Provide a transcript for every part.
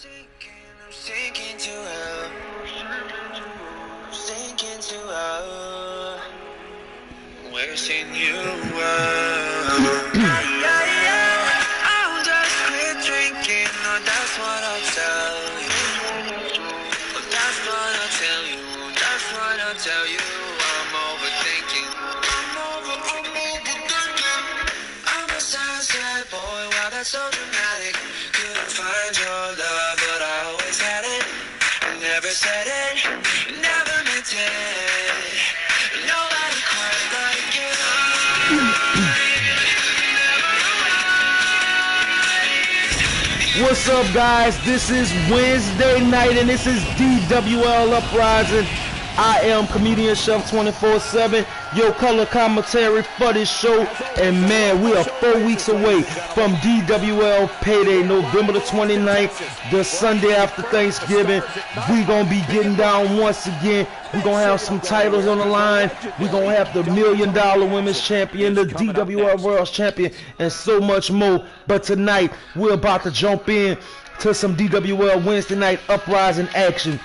Sinking to hell. Sinking to hell. Wishing you were. I'll just quit drinking. No, that's what I'll tell you. That's what I'll tell you. That's what I'll tell you. I'm overthinking. I'm overthinking. I'm a sad boy. Wow, that's so dramatic. Couldn't find your love, but I always had it. Never said it, never meant it. Nobody quite like you. What's up, guys? This is Wednesday night, and this is DWL Uprising. I am comedian Chef 24/7, your color commentary for this show. And man, we are 4 weeks away from DWL Payday, November the 29th, the Sunday after Thanksgiving. We gonna be getting down once again. We gonna have some titles on the line. We gonna have the $1 Million Women's Champion, the DWL World Champion, and so much more. But tonight, we're about to jump in to some DWL Wednesday Night Uprising action.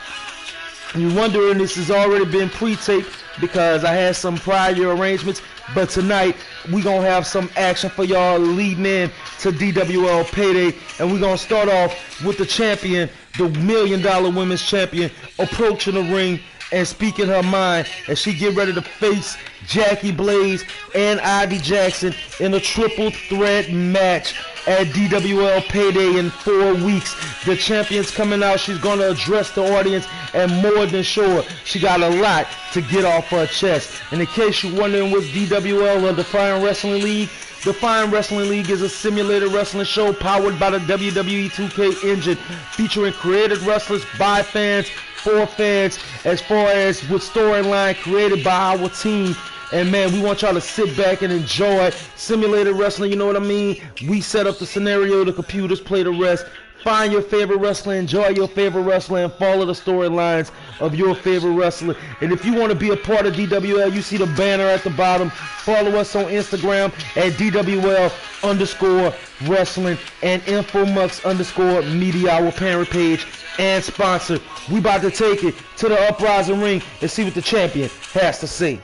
You're wondering, this has already been pre-taped because I had some prior arrangements, but tonight we're going to have some action for y'all leading in to DWL Payday, and we're going to start off with the champion, the $1 Million Women's Champion, approaching the ring and speaking her mind as she get ready to face Jackie Blaze and Ivy Jackson in a triple threat match at DWL Payday in 4 weeks. The champion's coming out. She's going to address the audience, and more than sure, she got a lot to get off her chest. And in case you're wondering what's DWL or Defiant Wrestling League, Defiant Wrestling League is a simulated wrestling show powered by the WWE 2K engine, featuring created wrestlers by fans, for fans, as far as with storyline created by our team. And man, we want y'all to sit back and enjoy simulated wrestling, you know what I mean? We set up the scenario, the computers play the rest. Find your favorite wrestler, enjoy your favorite wrestler, and follow the storylines of your favorite wrestler. And if you want to be a part of DWL, you see the banner at the bottom. Follow us on Instagram at DWL_wrestling and Infomux_media, our parent page and sponsor. We about to take it to the Uprising ring and see what the champion has to say.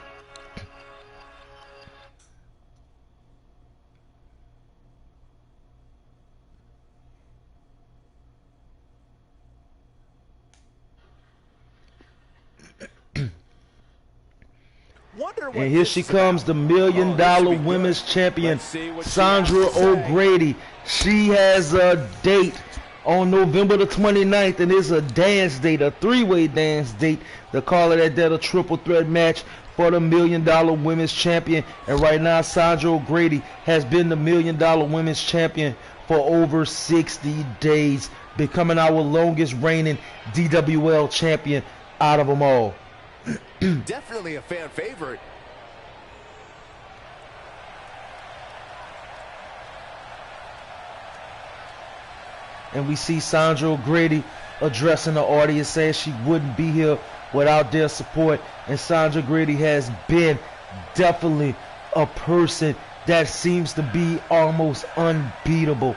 And here she comes, the $1 Million Women's Champion, Sandra O'Grady. She has a date on November the 29th, and it's a dance date, a three-way dance date. They call it at that a triple threat match for the $1 Million Women's Champion. And right now, Sandra O'Grady has been the $1 Million Women's Champion for over 60 days, becoming our longest reigning DWL champion out of them all. Definitely a fan favorite. And we see Sandra O'Grady addressing the audience, saying she wouldn't be here without their support. And Sandra O'Grady has been definitely a person that seems to be almost unbeatable.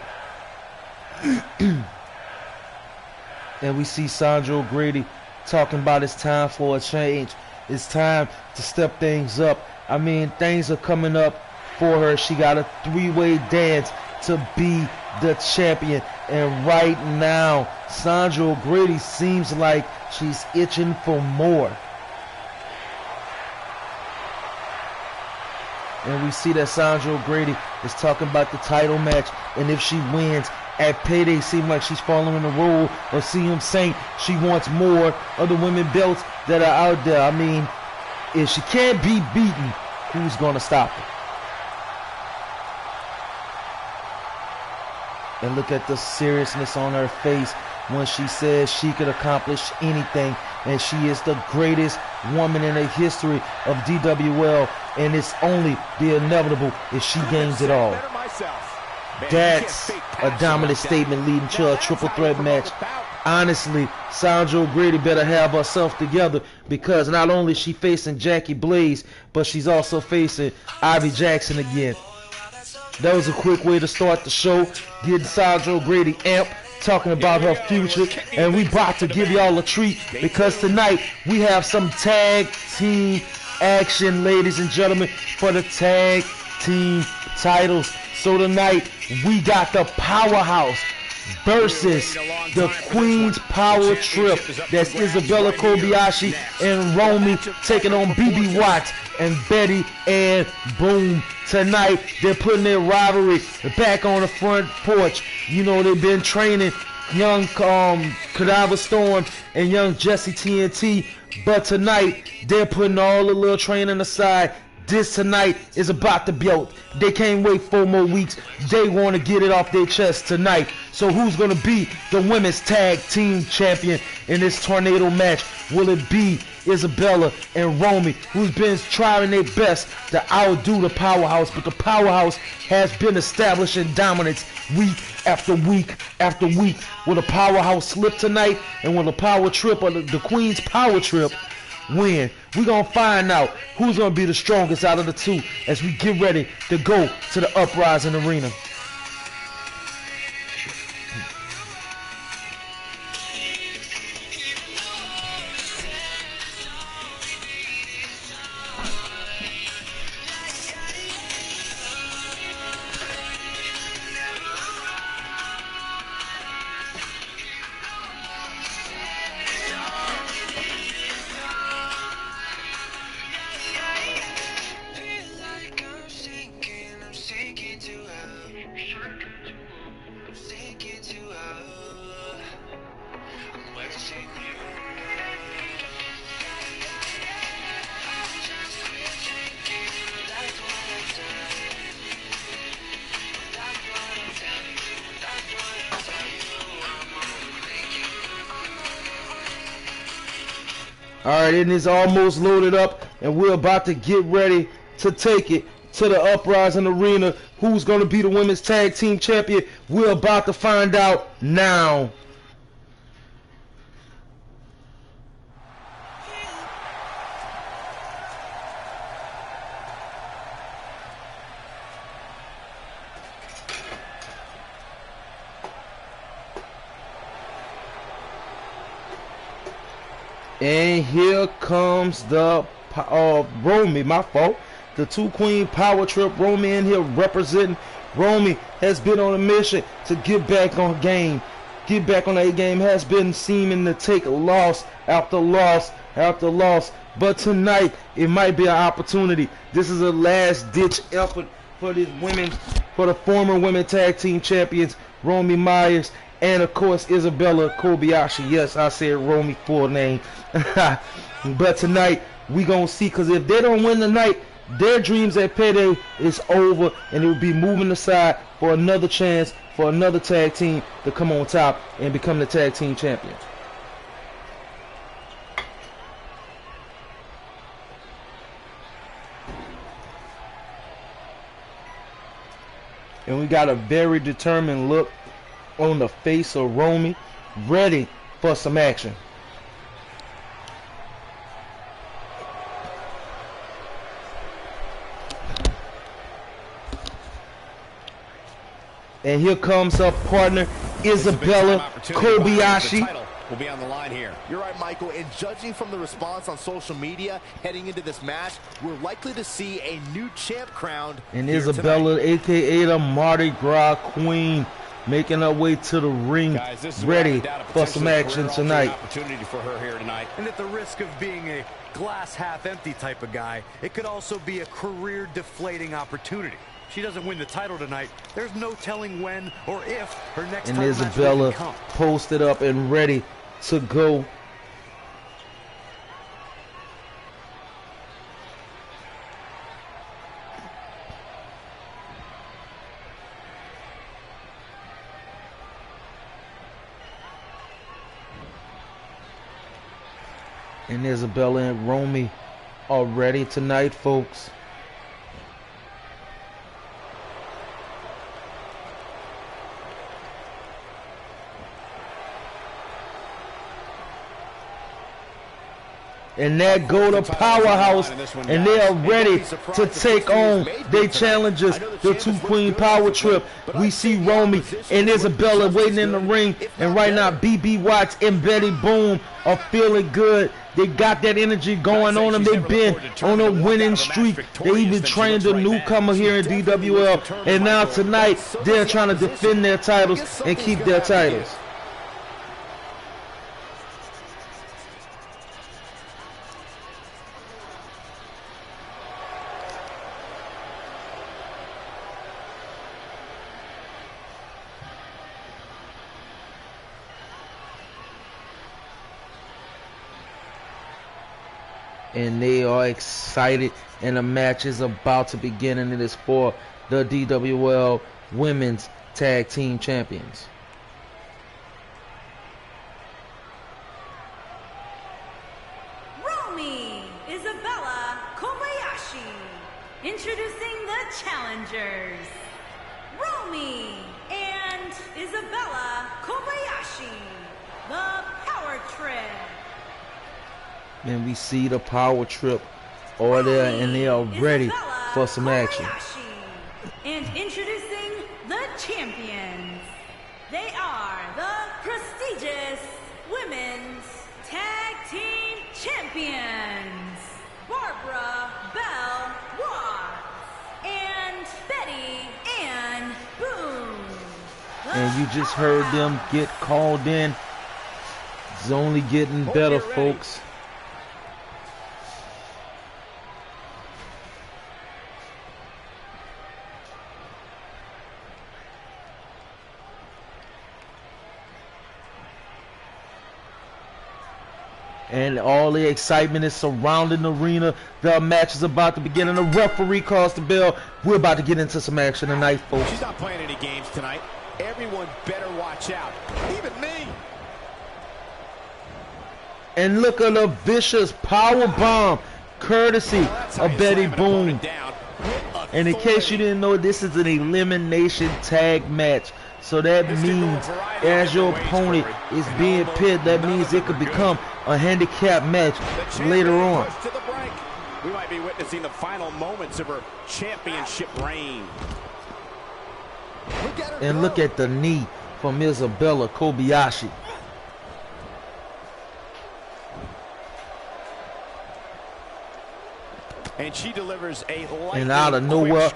And we see Sandra O'Grady talking about it's time for a change. It's time to step things up. I mean, things are coming up for her. She got a three-way dance to be the champion. And right now, Sandra O'Grady seems like she's itching for more. And we see that Sandra O'Grady is talking about the title match. And if she wins at Payday, seems like she's following the rule of CM Saint. She wants more of the women belts that are out there. I mean, if she can't be beaten, who's going to stop her? And look at the seriousness on her face when she says she could accomplish anything. And she is the greatest woman in the history of DWL. And it's only the inevitable if she gains it all. That's a dominant statement leading to a triple threat match. Honestly, Sandra O'Grady better have herself together, because not only is she facing Jackie Blaze, but she's also facing Ivy Jackson again. That was a quick way to start the show, getting Sandra O'Grady amped talking about her future, and we about to give y'all a treat because tonight we have some tag team action, ladies and gentlemen, for the tag team titles. So tonight we got the Powerhouse versus the Queen's Power Trip. That's Isabella Kobayashi and Romy taking on BB Watts and Betty and Boom. Tonight they're putting their rivalry back on the front porch. You know, they've been training young Cadaver Storm and young Jesse TNT, but tonight they're putting all the little training aside. This tonight is about to be out. They can't wait 4 more weeks. They want to get it off their chest tonight. So who's going to be the women's tag team champion in this tornado match? Will it be Isabella and Romy, who's been trying their best to outdo the Powerhouse? But the Powerhouse has been establishing dominance week after week after week. Will the Powerhouse slip tonight? And will the Power Trip, or the Queen's Power Trip, win? We're going to find out who's going to be the strongest out of the two as we get ready to go to the Uprising Arena. Alright, it is almost loaded up, and we're about to get ready to take it to the Uprising Arena. Who's going to be the women's tag team champion? We're about to find out now. And here comes the Romy, my fault. The two Queen Power Trip. Romy in here representing. Romy has been on a mission to get back on game. Get back on A game. Has been seeming to take loss after loss after loss. But tonight, it might be an opportunity. This is a last ditch effort for these women, for the former women tag team champions, Romy Myers, and of course Isabella Kobayashi. Yes, I said Romy full name. But tonight we gonna see, because if they don't win tonight, their dreams at Payday is over, and it will be moving aside for another chance for another tag team to come on top and become the tag team champions. And we got a very determined look on the face of Romy, ready for some action. And here comes her partner, Isabella Kobayashi. Will be on the line here. You're right, Michael. And judging from the response on social media heading into this match, we're likely to see a new champ crowned. And Isabella, aka the Mardi Gras Queen, making her way to the ring, ready for some action tonight. Opportunity for her here tonight. And at the risk of being a glass half empty type of guy, it could also be a career deflating opportunity. She doesn't win the title tonight, there's no telling when or if her next and title Isabella match will come. Posted up and ready to go. And Isabella and Romy are ready tonight, folks. And that go to Powerhouse, and they are ready to take on their challengers, the 2 Queen Power Trip. We see Romy and Isabella waiting in the ring, and right now BB Watts and Betty Boom are feeling good. They got that energy going on them. They've been on a winning streak. They even trained a newcomer here in DWL, and now tonight they're trying to defend their titles and keep their titles. And they are excited, and the match is about to begin, and it is for the DWL Women's Tag Team Champions. Romy Isabella Kobayashi, introducing the challengers, Romy and Isabella Kobayashi, the Power Trip. And we see the Power Trip over there, and they are ready for some action. And introducing the champions, they are the prestigious Women's Tag Team Champions, Barbara Belle Watts and Betty Ann Boone. And you just heard them get called in. It's only getting better, folks. And all the excitement is surrounding the arena. The match is about to begin, and the referee calls the bell. We're about to get into some action tonight, folks. She's not playing any games tonight. Everyone better watch out. Even me. And look at the vicious power bomb, courtesy of Betty Boone. And in case you didn't know, this is an elimination tag match. So that means as your opponent is being pinned, that means it could become a handicap match later on. We might be witnessing the final moments of her championship reign. And look at the knee from Isabella Kobayashi. And she delivers a and out of nowhere,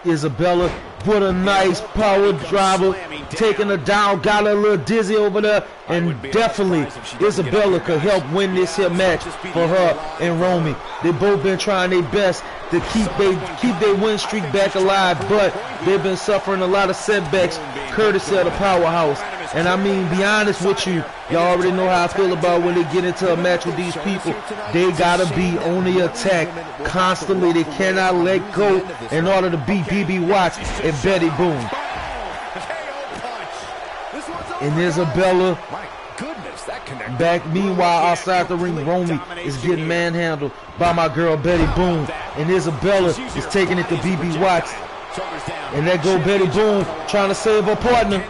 Isabella with a nice power driver, taking her down, got her a little dizzy over there, and definitely Isabella could help win this here match for her and Romy. They both been trying their best to keep their win streak back alive, but they've been suffering a lot of setbacks courtesy of the Powerhouse. And I mean, be honest with you, y'all already know how I feel about when they get into a match with these people. They gotta be on the attack constantly. They cannot let go in order to beat BB Watts and Betty Boone. And Isabella back. Meanwhile, outside the ring, Romy is getting manhandled by my girl Betty Boone, and Isabella is taking it to BB Watts. And there go Betty Boone trying to save her partner,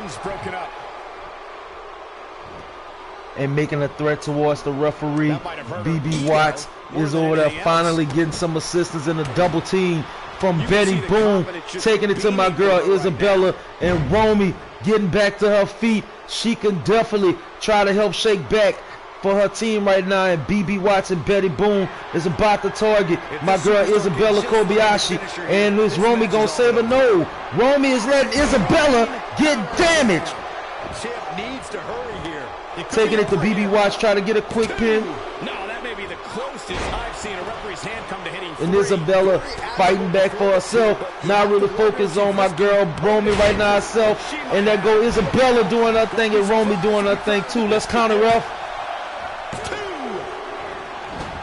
and making a threat towards the referee. BB Watts is over there finally getting some assistance in a double team from Betty Boone, taking it to my girl Isabella, and Romy getting back to her feet. She can definitely try to help shake back for her team right now, and BB Watts and Betty Boone is about to target my girl Isabella Kobayashi. And is Romy gonna save her? No. Romy is letting Isabella get damaged. Needs to hurry here. Taking it to BB Watts, trying to get a quick pin. No, that may be the closest I've seen a referee's hand come to hitting. And Isabella fighting back for herself. Not really focused on my girl Romy right now herself. And there go Isabella doing her thing and Romy doing her thing too. Let's counter, ref.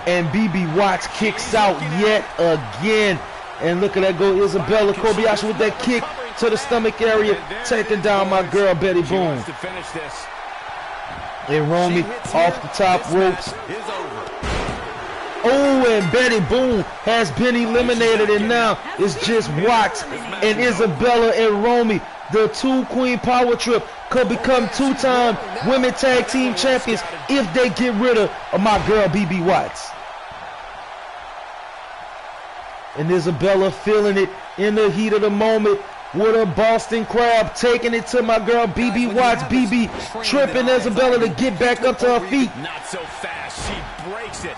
And BB Watts kicks out yet again. And look at that go Isabella Kobayashi with that kick to the stomach area, taking down my girl Betty Boone. And Romy off the top ropes. Oh, and Betty Boone has been eliminated, and now it's just Watts and Isabella and Romy. The 2 Queen Power Trip could become 2-time Women Tag Team Champions if they get rid of my girl BB Watts. And Isabella feeling it in the heat of the moment with a Boston Crab, taking it to my girl BB Watts. BB tripping Isabella to get back up to her feet. Not so fast. She breaks it.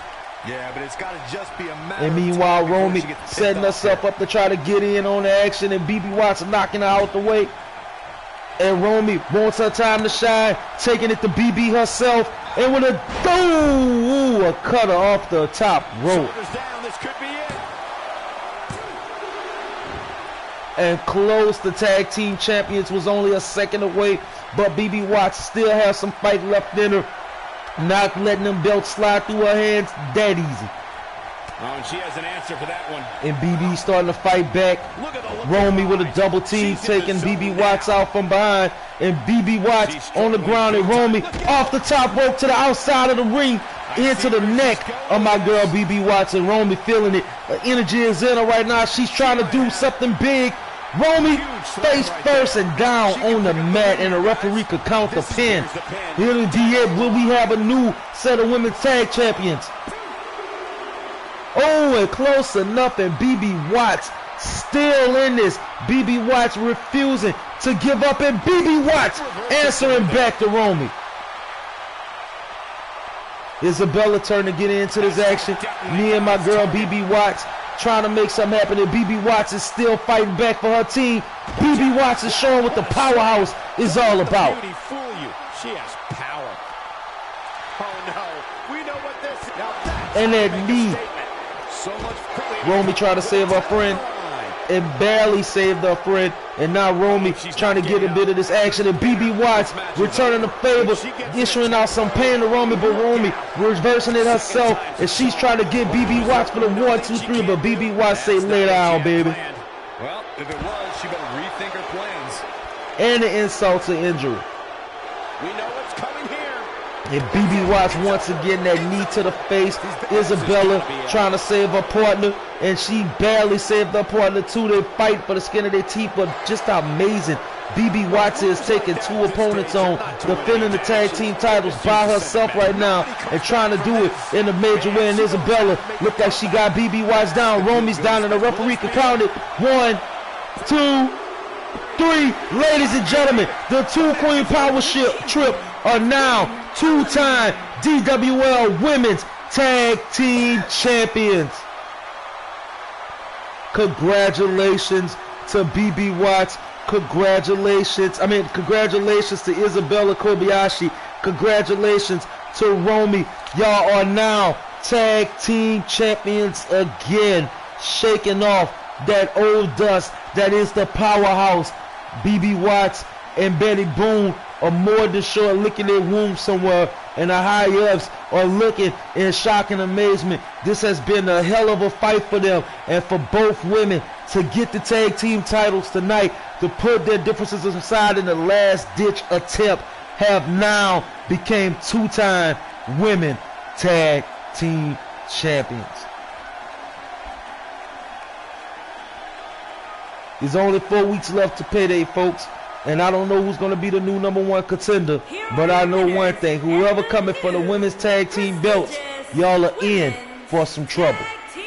Yeah, but it's got to just be a matter And of meanwhile, time before Romy she gets setting picked herself up to try to get in on the action, and BB Watts knocking her out the way. And Romy wants her time to shine, taking it to BB herself, and with a cutter off the top rope. Shoulders down. This could be it. And close, the tag team champions was only a second away, but BB Watts still has some fight left in her. Not letting them belts slide through her hands that easy. Oh, and she has an answer for that one. And BB starting to fight back. Romy with a double team, taking BB Watts out from behind. And BB Watts on the ground, and Romy off the top rope to the outside of the ring, into the neck of my girl BB Watts. And Romy feeling it. The energy is in her right now. She's trying to do something big. Romy face first and down on the mat, and the referee could count the pin. Here in the will we have a new set of women's tag champions? Oh, and close enough, and BB Watts still in this. BB Watts refusing to give up, and BB Watts answering back to Romy. Isabella turning to get into this action. Me and my girl BB Watts trying to make something happen, and BB Watts is still fighting back for her team. BB Watts is showing what the powerhouse is all about. Beauty fool you. She has power. Oh no, we know what this is. Now that's And that knee. so much Romy tried to save her friend and barely saved her friend. And now Romy trying to get a bit of this action. And BB Watts returning the favor, issuing out some pain to Romy, but Romy reversing it herself. And she's trying to get BB Watts for the 1, 2, 3, but BB Watts say lay down, baby. Well, if it was, she better rethink her plans. And the insult to injury. We know what's coming here. And BB Watts once again, that knee to the face. Isabella trying to save her partner, and she barely saved her partner too. They fight for the skin of their teeth, but just how amazing BB Watts is, taking 2 opponents on, defending the tag team titles by herself right now, and trying to do it in a major way. And Isabella looked like she got BB Watts down. Romy's down, and the referee can count it. 1, 2, 3. Ladies and gentlemen, the 2 Queen Power Trip are now 2-time DWL Women's Tag Team Champions. Congratulations to BB Watts. Congratulations to Isabella Kobayashi. Congratulations to Romy. Y'all are now Tag Team Champions again, shaking off that old dust that is the powerhouse. BB Watts and Betty Boone are more than sure licking their wounds somewhere, and the high-ups are looking in shock and amazement. This has been a hell of a fight for them, and for both women to get the tag team titles tonight, to put their differences aside in the last-ditch attempt, have now became 2-time women tag team champions. There's only 4 weeks left to payday, folks. And I don't know who's going to be the new #1 contender. But I know one thing. Whoever coming for the women's tag team belts, y'all are in for some trouble. Tag team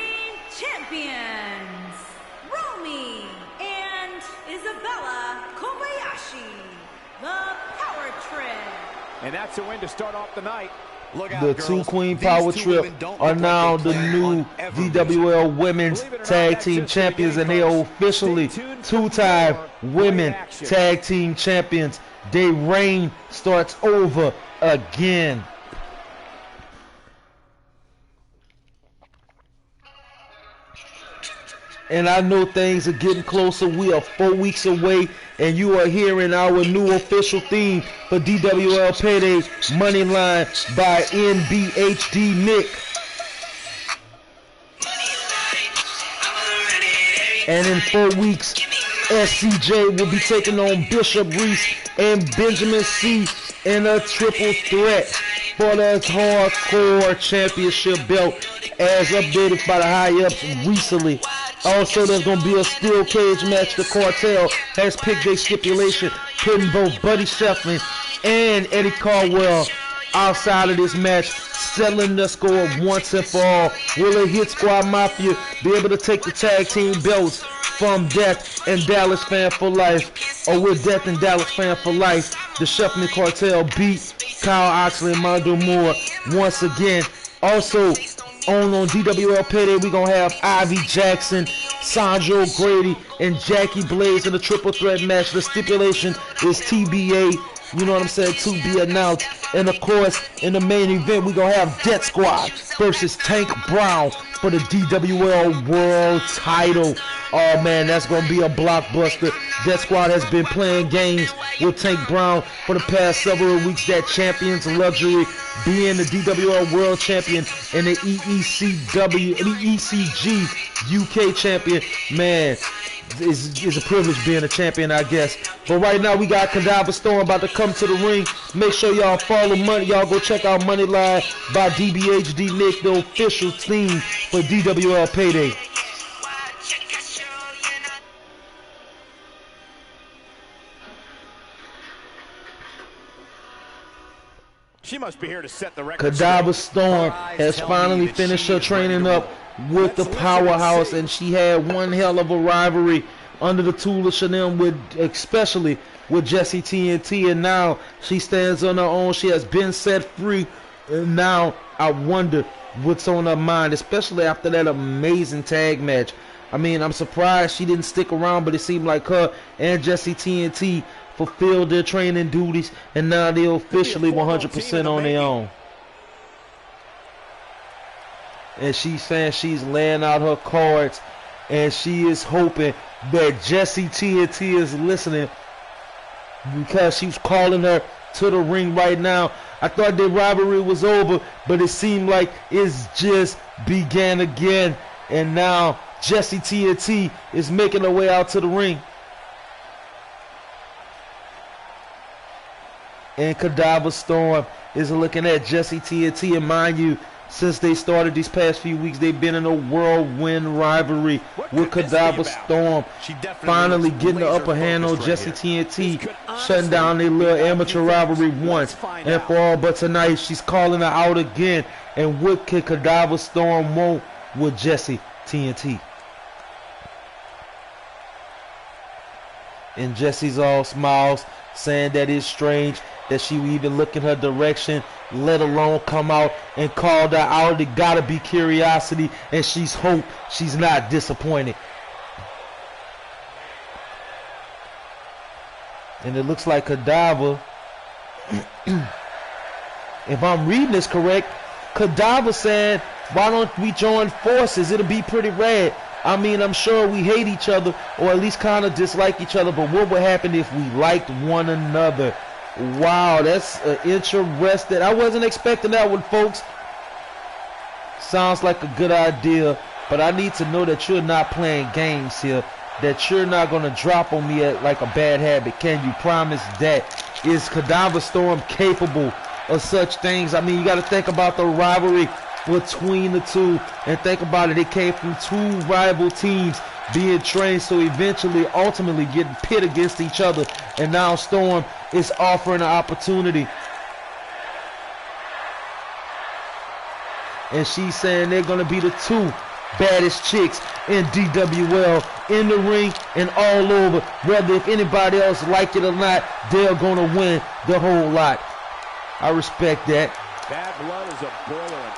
champions, Romy and Isabella Kobayashi, the Power Trip. And that's a win to start off the night. Look out, The girls. 2 Queen These Power two Trip women don't are look now like they the plan new on ever DWL Women's Believe it or not, Tag that's Team just the Champions, and beginning, they are folks. officially Stay tuned for 2-time more Women great action. Tag Team Champions. Their reign starts over again. And I know things are getting closer. We are 4 weeks away, and you are hearing our new official theme for DWL Payday, Moneyline by NBHD Nick. And in 4 weeks, SCJ will be taking on Bishop Reese and Benjamin C in a triple threat for the Hardcore Championship belt, as updated by the high-ups recently. Also, there's going to be a steel cage match. The Cartel has picked a stipulation, putting both Buddy Shefflin and Eddie Caldwell outside of this match. settling the score once and for all? Will a Hit Squad Mafia be able to take the tag team belts from Death and Dallas Fan for Life? Or will Death and Dallas Fan for Life, the Shuffling Cartel, beat Kyle Oxley and Mondo Moore once again? Also, on DWL Payday, we're going to have Ivy Jackson, Sandro Grady, and Jackie Blaze in a triple threat match. The stipulation is TBA, you know what I'm saying, to be announced. And of course, in the main event, we're going to have Death Squad versus Tank Brown for the DWL World title. Oh man, that's going to be a blockbuster. Death Squad has been playing games with Tank Brown for the past several weeks. That champion's luxury, being the DWL World Champion and the ECG UK Champion. Man, it's a privilege being a champion, I guess. But right now we got Cadaver Storm about to come to the ring. Make sure y'all follow Money. Y'all go check out Moneyline by DBHD Nick, the official team for DWL Payday. She must be here to set the record. Cadaver Storm has finally finished her training up with the Powerhouse, and she had one hell of a rivalry under the tutelage of them, especially with Jessie TNT, and now she stands on her own. She has been set free, and now I wonder what's on her mind, especially after that amazing tag match. I mean, I'm surprised she didn't stick around, but it seemed like her and Jessie TNT fulfilled their training duties, and now they're officially 100% on their own. And she's saying she's laying out her cards, and she is hoping that Jessie TNT is listening, because she's calling her to the ring right now. I thought the rivalry was over, but it seemed like it's just began again, and now Jessie TNT is making her way out to the ring. And Cadaver Storm is looking at Jessie TNT, and mind you, since they started these past few weeks, they've been in a whirlwind rivalry with Cadaver Storm finally getting the upper hand on Jessie TNT, shutting down their little amateur rivalry once and for all. But tonight she's calling her out again, and what can Cadaver Storm want with Jessie TNT? And Jessie's all smiles, saying that it's strange that she would even look in her direction, let alone come out and call her out. It gotta be curiosity, and she's hope she's not disappointed. And it looks like Cadaver, if I'm reading this correct, Cadaver saying, why don't we join forces? It'll be pretty rad. I mean, I'm sure we hate each other, or at least kind of dislike each other, but what would happen if we liked one another? Wow, that's interesting. I wasn't expecting that one, folks. Sounds like a good idea, but I need to know that you're not playing games here, that you're not going to drop on me like a bad habit. Can you promise that? Is Cadaver Storm capable of such things? I mean, you got to think about the rivalry between the two, and think about it. It came from two rival teams being trained, so eventually, ultimately getting pit against each other, and now Storm is offering an opportunity. And she's saying they're going to be the two baddest chicks in DWL, in the ring and all over. Whether if anybody else like it or not, they're going to win the whole lot. I respect that. Bad blood is a boiling.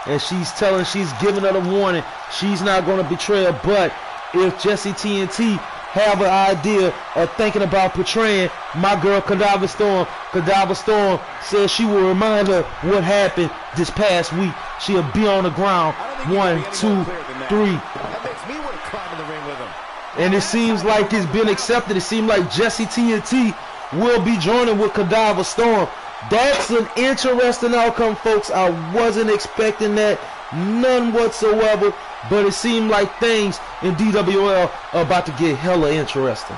And she's giving her the warning. She's not going to betray her. But if Jessie TNT have an idea of thinking about portraying my girl Cadaver Storm says she will remind her what happened this past week. She'll be on the ground. 1, 2, 3. That makes me want to climb in the ring with him. And it seems like it's been accepted. It seems like Jessie TNT will be joining with Cadaver Storm. That's an interesting outcome, folks. I wasn't expecting that, none whatsoever. But it seemed like things in DWL are about to get hella interesting.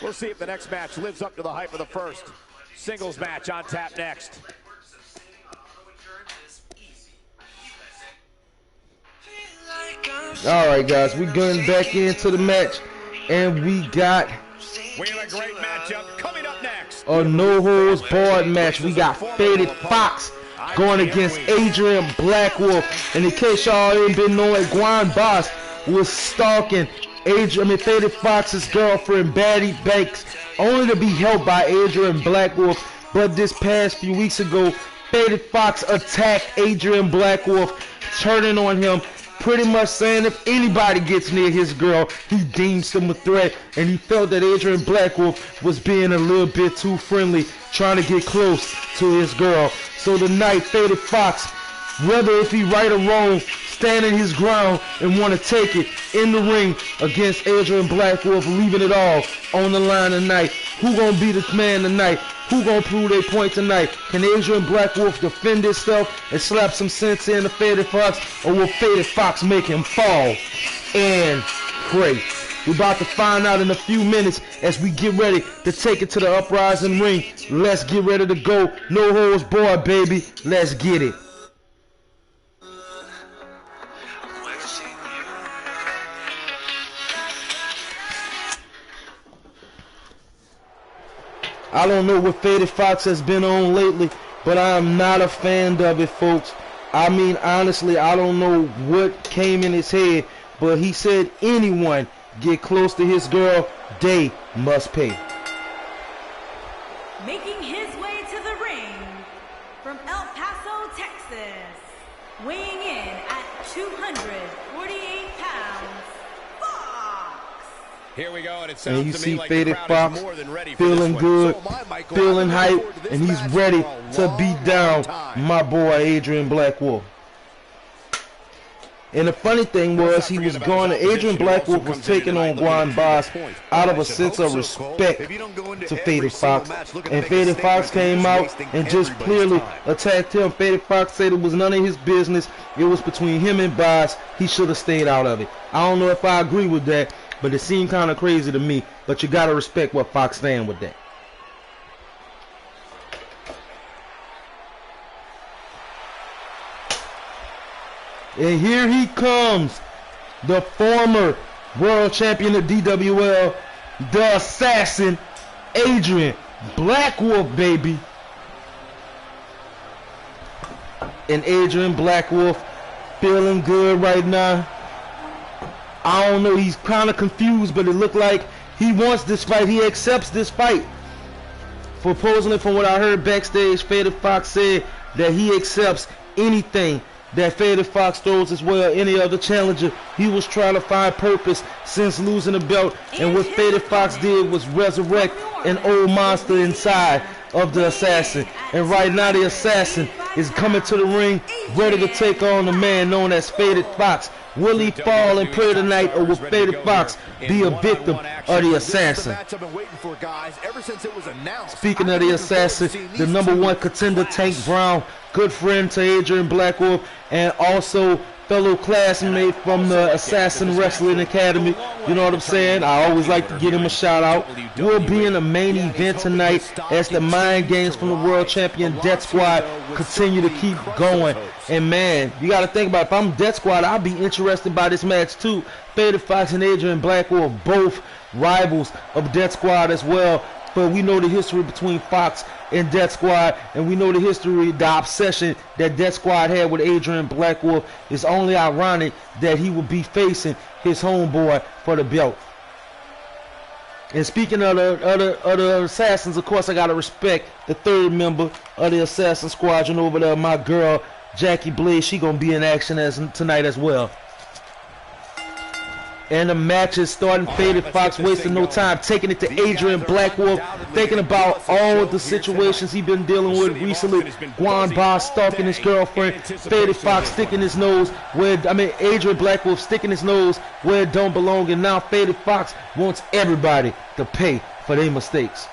We'll see if the next match lives up to the hype of the first. Singles match on tap next. Alright guys, we going back into the match, and we got We have a great matchup coming up next. a no-holds-barred match. We got Faded Fox going against Adrian Blackwolf. And in case y'all ain't been knowing, Guan Boss was stalking Faded Fox's girlfriend, Baddie Banks, only to be helped by Adrian Blackwolf. But this past few weeks ago, Faded Fox attacked Adrian Blackwolf, turning on him, pretty much saying if anybody gets near his girl, he deems them a threat, and he felt that Adrian Blackwolf was being a little bit too friendly, trying to get close to his girl. So tonight, Faded Fox, whether if he right or wrong, standing his ground and want to take it in the ring against Adrian Blackwolf, leaving it all on the line tonight. Who gonna be the man tonight? Who gonna prove their point tonight? Can Adrian Blackwolf defend himself and slap some sense in the Faded Fox, or will Faded Fox make him fall and pray? We're about to find out in a few minutes as we get ready to take it to the Uprising ring. Let's get ready to go. No holds barred, baby. Let's get it. I don't know what Faded Fox has been on lately, but I am not a fan of it, folks. I mean, honestly, I don't know what came in his head, but he said anyone get close to his girl, they must pay. Making his way to the ring from El Paso, Texas, weighing in at 248 pounds, Fox. Here we go, and it And sounds you to see me like Faded the crowd Fox is more than ready for this feeling one. good, So am I, Michael. feeling I'm looking hype, forward to this and he's match ready for a to long, beat down long time. my boy Adrian Blackwolf. And the funny thing was, he was going to Adrian Blackwolf was taking on Guan Boss out of a sense of respect to Faded Fox. And Faded Fox came out and just clearly attacked him. Faded Fox said it was none of his business. It was between him and Boss. He should have stayed out of it. I don't know if I agree with that, but it seemed kind of crazy to me. But you got to respect what Fox saying with that. And here he comes, the former world champion of DWL, the assassin, Adrian Blackwolf, baby. And Adrian Blackwolf feeling good right now. I don't know, he's kind of confused, but it looked like he wants this fight. He accepts this fight. Supposedly, from what I heard backstage, Faded Fox said that he accepts anything that Faded Fox throws as well, any other challenger. He was trying to find purpose since losing the belt, and what Faded Fox did was resurrect an old monster inside of the assassin. And right now the assassin is coming to the ring, ready to take on the man known as Faded Fox. Will he fall and pray tonight, or will Faded Fox be a victim of the assassin? Speaking of the assassin, the #1 contender, Tank Brown, good friend to Adrian Blackwolf, and also fellow classmate from the Assassin Wrestling Academy. You know what I'm saying? I always like to give him a shout out. We'll be in the main event tonight as the mind games from the world champion Death Squad continue to keep going. And man, you got to think about it. If I'm Death Squad, I'll be interested by this match too. Faded Fox and Adrian Blackwolf, both rivals of Death Squad as well. But we know the history between Fox and Death Squad, and we know the history, the obsession that Death Squad had with Adrian Blackwolf. It's only ironic that he would be facing his homeboy for the belt. And speaking of the assassins, of course, I gotta respect the third member of the Assassin Squadron over there, my girl Jackie Blaze. She gonna be in action tonight as well. And the match is starting. Faded Fox wasting no time, taking it to Adrian Blackwolf, thinking about all the situations he's been dealing with recently. Guan Boss stalking his girlfriend, Faded Fox sticking his nose where, Adrian Blackwolf sticking his nose where it don't belong, and now Faded Fox wants everybody to pay for their mistakes.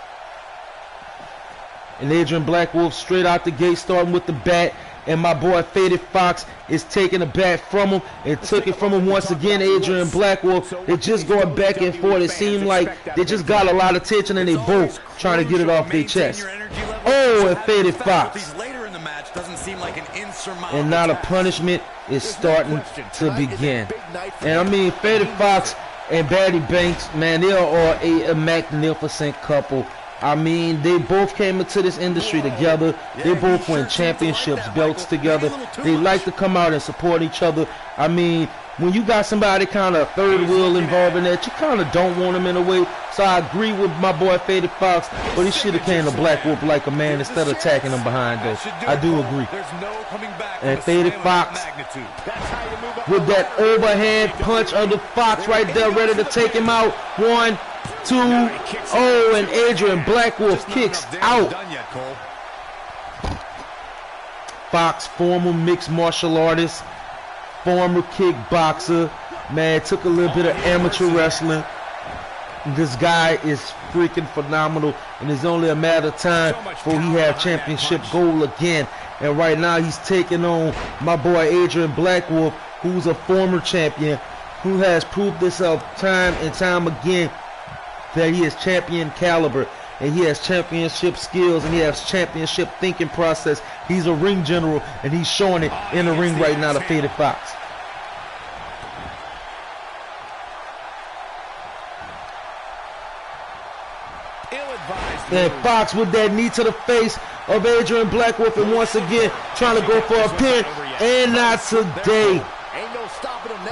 And Adrian Blackwolf straight out the gate, starting with the bat. And my boy Faded Fox is taking the bat from him and took it from him once again. Adrian Blackwolf, they're just going back and forth. It seemed like they just got a lot of tension and they both trying to get it off their chest. Oh, and Faded Fox. Later in the match doesn't seem like an and now the punishment is starting to begin. And I mean, Faded Fox and Baddy Banks, man, they are a magnificent couple. I mean, they both came into this industry together. They both win championships, belts together. They like to come out and support each other. I mean, when you got somebody kind of third wheel involved in that, you kind of don't want them in a way. So I agree with my boy Faded Fox, but he should have came to Black Wolf like a man instead of attacking him behind us. I do agree. And Faded Fox with that overhand punch of the Fox right there, ready to take him out. 1, 2, oh, and Adrian Black Wolf kicks out. Fox, former mixed martial artist, former kickboxer, man, took a little bit of amateur wrestling. This guy is freaking phenomenal, and it's only a matter of time before he have championship goal again. And right now he's taking on my boy Adrian Black Wolf, who's a former champion, who has proved himself time and time again that he is champion caliber, and he has championship skills, and he has championship thinking process. He's a ring general, and he's showing it in the ring right now to Faded Fox. And Fox with that knee to the face of Adrian Black Wolf, and once again trying to go for a pin, and not today.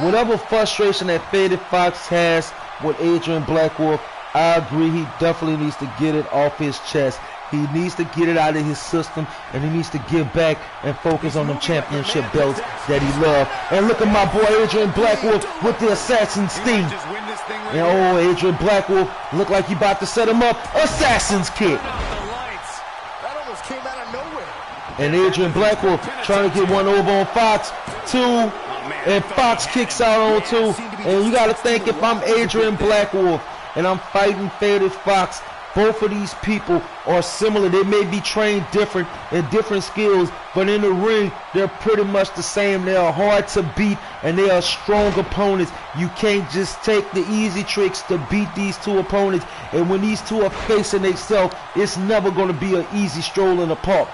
Whatever frustration that Faded Fox has with Adrian Black Wolf, I agree, he definitely needs to get it off his chest. He needs to get it out of his system, and he needs to get back and focus on them championship belts that he loved. And look at my boy Adrian Black Wolf with the assassin sting. And oh, Adrian Black Wolf look like he about to set him up. Assassin's kick. And Adrian Black Wolf trying to get one over on Fox. 2, and Fox kicks out on 2. And you got to think, if I'm Adrian Black Wolf and I'm fighting Faded Fox, both of these people are similar. They may be trained different in different skills, but in the ring, they're pretty much the same. They are hard to beat, and they are strong opponents. You can't just take the easy tricks to beat these two opponents. And when these two are facing themselves, it's never going to be an easy stroll in the park.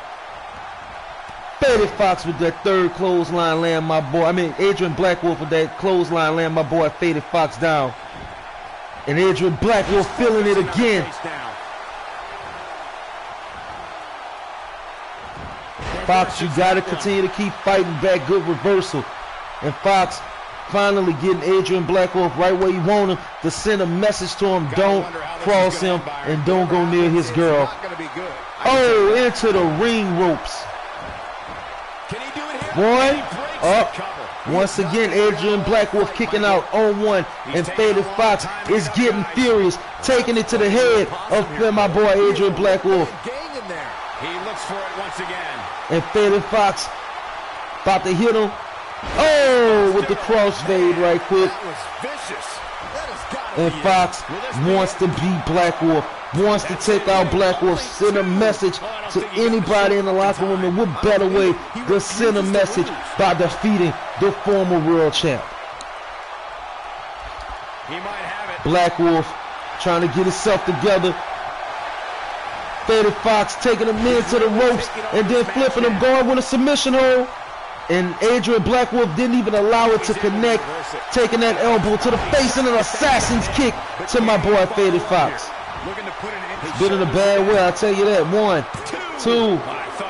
Faded Fox with that third clothesline land my boy. Adrian Black Wolf with that clothesline land my boy Faded Fox down. And Adrian Black Wolf feeling it again. Fox, you got to continue to keep fighting back. Good reversal. And Fox finally getting Adrian Black Wolf right where you want him, to send a message to him. Don't cross him and don't go near his girl. Oh, into the ring ropes. 1 up. Once again, Adrian Black Wolf kicking out on 1, and Faded Fox is getting furious, taking it to the head of my boy Adrian Black Wolf. He looks for it once again. And Faded Fox about to hit him. Oh, with the crossfade right quick. And Fox wants to beat Black Wolf, wants to take out Black Wolf, send a message to anybody in the locker room, and what better way to send a message by defeating the former world champ. He might have it. Black Wolf trying to get himself together. Faded Fox taking him into the ropes and then flipping him, going with a submission hold. And Adrian Black Wolf didn't even allow it to connect, taking that elbow to the face and an assassin's kick to my boy Faded Fox. Been in a bad way, I'll tell you that. 1, 2,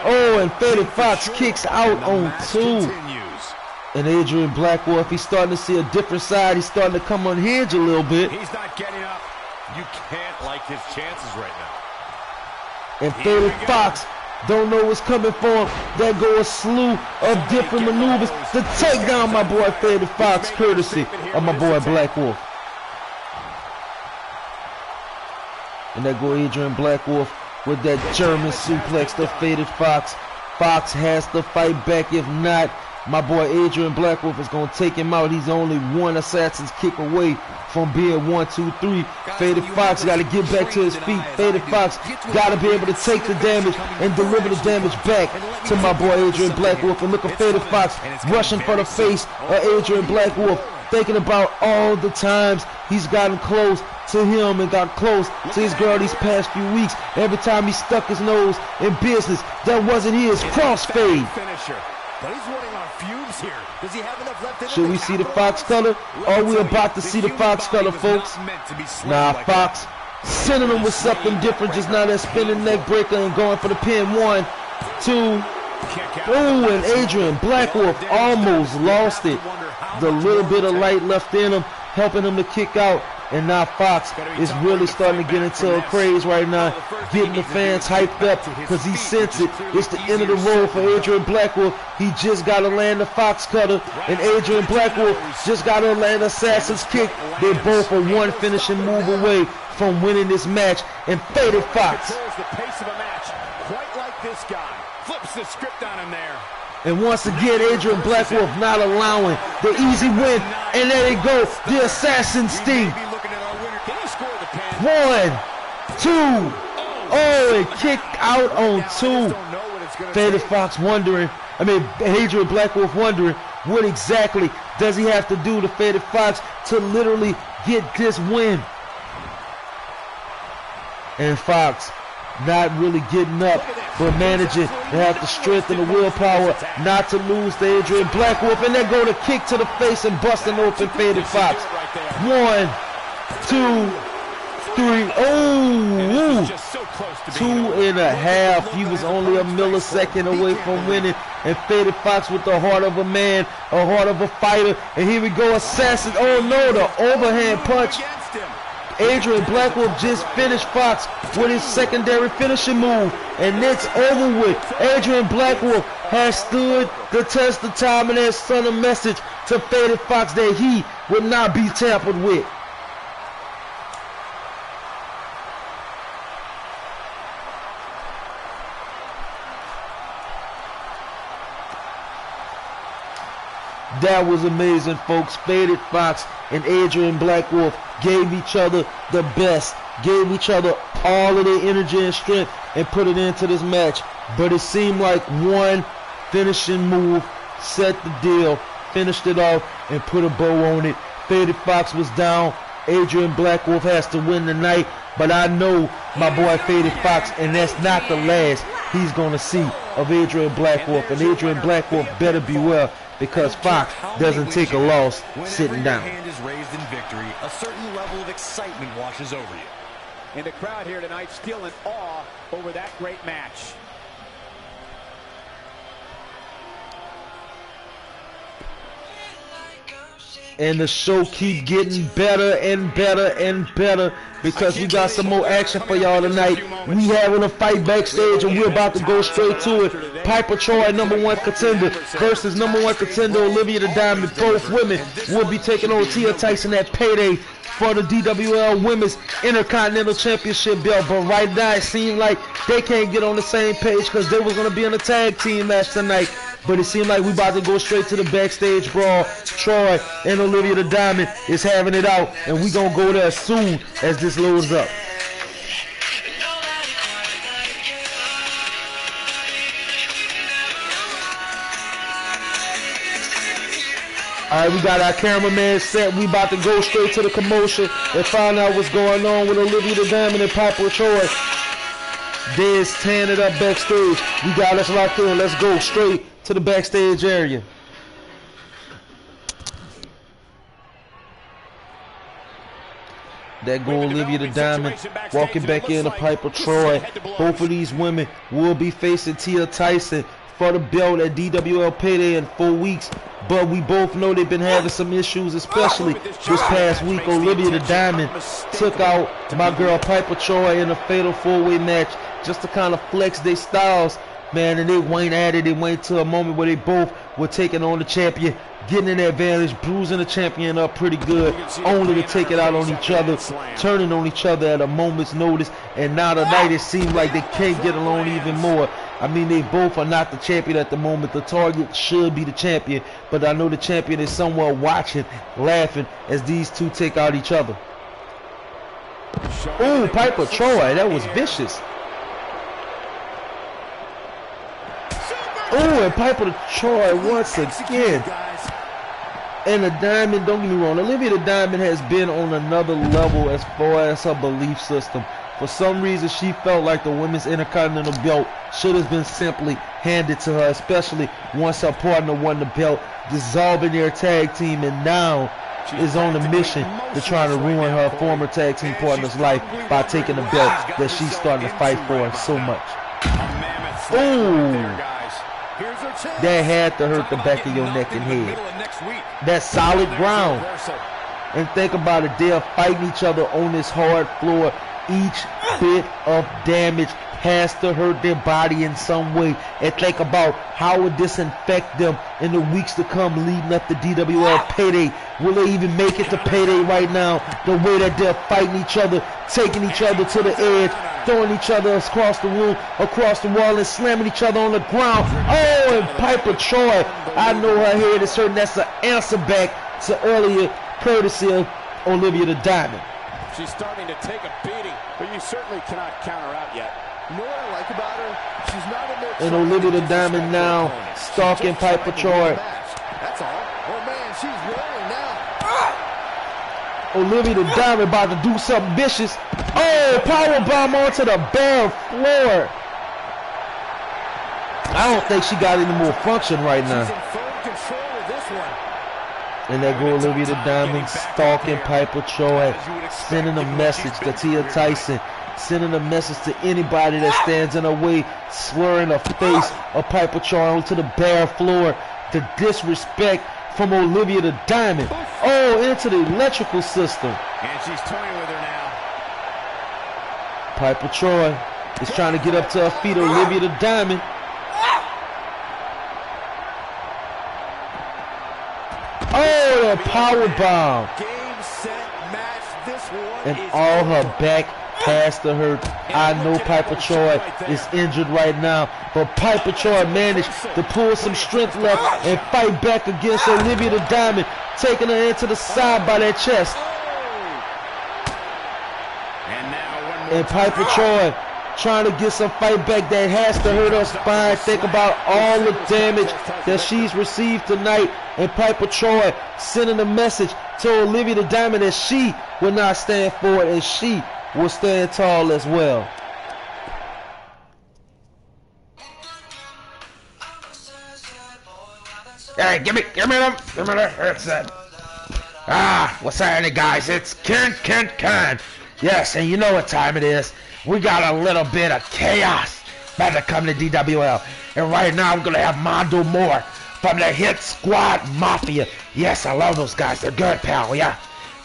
oh, and Faded Fox kicks out on 2. And Adrian Black Wolf, he's starting to see a different side. He's starting to come unhinged a little bit. He's not getting up. You can't like his chances right now. And Faded Fox don't know what's coming for him. There go a slew of different maneuvers to take down my boy Faded Fox, courtesy of my boy Black Wolf. And there go Adrian Black Wolf with that German suplex to Faded Fox. Fox has to fight back. If not, my boy Adrian Black Wolf is going to take him out. He's only 1 assassin's kick away from being 1, 2, 3. Faded Fox got to get back to his feet. Faded Fox got to be able to take the damage and deliver the damage back to my boy Adrian Black Wolf. And look at Faded Fox rushing for the face of Adrian Black Wolf, thinking about all the times he's gotten close to him and got close to his girl these past few weeks. Every time he stuck his nose in business that wasn't his. Crossfade. But he's running on fumes here. Does he have enough left in him? Should we see the Fox color? Are we about to see the Fox color, folks? Nah, Fox sending him with something different. Just now that spinning neck breaker and going for the pin. 1, 2. Oh, and Adrian Blackwolf almost lost it. The little bit of light left in him, helping him to kick out. And now Fox is really starting to get into a craze right now, getting the fans hyped up because he senses it. It's the end of the road for Adrian Blackwolf. He just got to land the Fox cutter, and Adrian Blackwolf just got to land Assassin's kick. They both are one finishing move away from winning this match. And Faded Fox Controls the pace of a match, quite like this guy. Flips the script on him there. And once again, Adrian Blackwolf not allowing the easy win. And there they go, the Assassin Sting. 1, 2. Oh, and kick out on 2. Faded Fox wondering, Adrian Blackwolf wondering, what exactly does he have to do to Faded Fox to literally get this win? And Fox not really getting up, but managing to have the strength and the willpower not to lose to Adrian Blackwolf. And then go to kick to the face and busting open Faded Fox. 1, 2, 3. Oh, 2.5. He was only a millisecond away from winning. And Faded Fox with the heart of a man, a heart of a fighter. And here we go, Assassin. Oh no, the overhand punch. Adrian Blackwolf just finished Fox with his secondary finishing move. And it's over with. Adrian Blackwolf has stood the test of time and has sent a message to Faded Fox that he would not be tampered with. That was amazing, folks. Faded Fox and Adrian Blackwolf gave each other the best, gave each other all of their energy and strength and put it into this match. But it seemed like one finishing move set the deal, finished it off, and put a bow on it. Faded Fox was down. Adrian Blackwolf has to win tonight. But I know my boy Faded Fox, and that's not the last he's going to see of Adrian Blackwolf. And Adrian Blackwolf better beware, because Fox doesn't take a loss sitting down. Whenever your hand is raised in victory, a certain level of excitement washes over you. And the crowd here tonight still in awe over that great match. And the show keep getting better and better and better, because we got some more action for y'all tonight. We having a fight backstage, and we're about to go straight to it. Piper Troy, #1 contender, versus #1 contender Olivia the Diamond. Both women will be taking on Tia Tyson at Payday for the DWL Women's Intercontinental Championship belt. But right now it seems like they can't get on the same page, because they was going to be in a tag team match tonight. But it seemed like we about to go straight to the backstage brawl. Troy and Olivia the Diamond is having it out, and we gonna go there as soon as this loads up. Alright, we got our cameraman set. We about to go straight to the commotion and find out what's going on with Olivia the Diamond and Piper Troy. They's tearing it up backstage. We got us locked in. Let's go straight to the backstage area. That go Olivia the Diamond walking back into Piper Troy. Both of these women will be facing Tia Tyson for the belt at DWL Payday in 4 weeks. But we both know they've been having some issues, especially this past week. Olivia the Diamond took out my girl Piper Troy in a fatal 4-way match just to kind of flex their styles, man, and they went at it. They went to a moment where they both were taking on the champion, getting an advantage, bruising the champion up pretty good, only to take it out on each other, turning on each other at a moment's notice. And now tonight it seems like they can't get along even more. I mean, they both are not the champion at the moment. The target should be the champion, but I know the champion is somewhere watching, laughing as these two take out each other. Ooh, Piper Troy, that was vicious. Oh, and Piper Troy once again. And the Diamond, don't get me wrong, Olivia the Diamond has been on another level as far as her belief system. For some reason, she felt like the Women's Intercontinental belt should have been simply handed to her, especially once her partner won the belt, dissolving their tag team, and now is on a mission to try to ruin her former tag team partner's life by taking the belt that she's starting to fight for so much. Ooh, that had to hurt the back of your neck and head. That's solid ground. And think about it, they're fighting each other on this hard floor. Each bit of damage has to hurt their body in some way. And think about how would this infect them in the weeks to come leading up to DWL Payday. Will they even make it to Payday right now? The way that they're fighting each other, taking each other to the edge, throwing each other across the room, across the wall, and slamming each other on the ground. Oh, and Piper Troy, I know her head is hurting. That's an answer back to earlier, courtesy of Olivia the Diamond. She's starting to take a beating, but you certainly cannot count her out yet. You know what I like about her? She's not in there. And Olivia the Diamond now stalking Piper Troy. That's all. Oh man, she's rolling now. Olivia the Diamond about to do something vicious. Oh, powerbomb onto the bare floor. I don't think she got any more function right now. She's in firm control of this one. And there go Olivia the Diamond stalking Piper Troy, sending a message to Tia Tyson, sending a message to anybody that stands in her way, slurring the face of Piper Troy onto the bare floor. The disrespect from Olivia the Diamond. Oh, into the electrical system. And she's toying with her now. Piper Troy is trying to get up to her feet. Olivia the Diamond. Oh, the power bomb. Game, set, match. This one And is all her back has to hurt. I know Piper Troy is injured right now, but Piper Troy managed to pull some strength left and fight back against Olivia the Diamond, taking her into the side by that chest. And now one more. And Piper Troy trying to get some fight back that has to hurt her spine. Think about all the damage that she's received tonight. And Piper Troy sending a message to Olivia the Diamond that she will not stand for it and she will stand tall as well. Hey, give me the headset. What's happening, guys? It's Ken. Yes, and you know what time it is. We got a little bit of chaos about to come to DWL. And right now I'm going to have Mondo Moore from the Hit Squad Mafia. Yes, I love those guys. They're good, pal, yeah.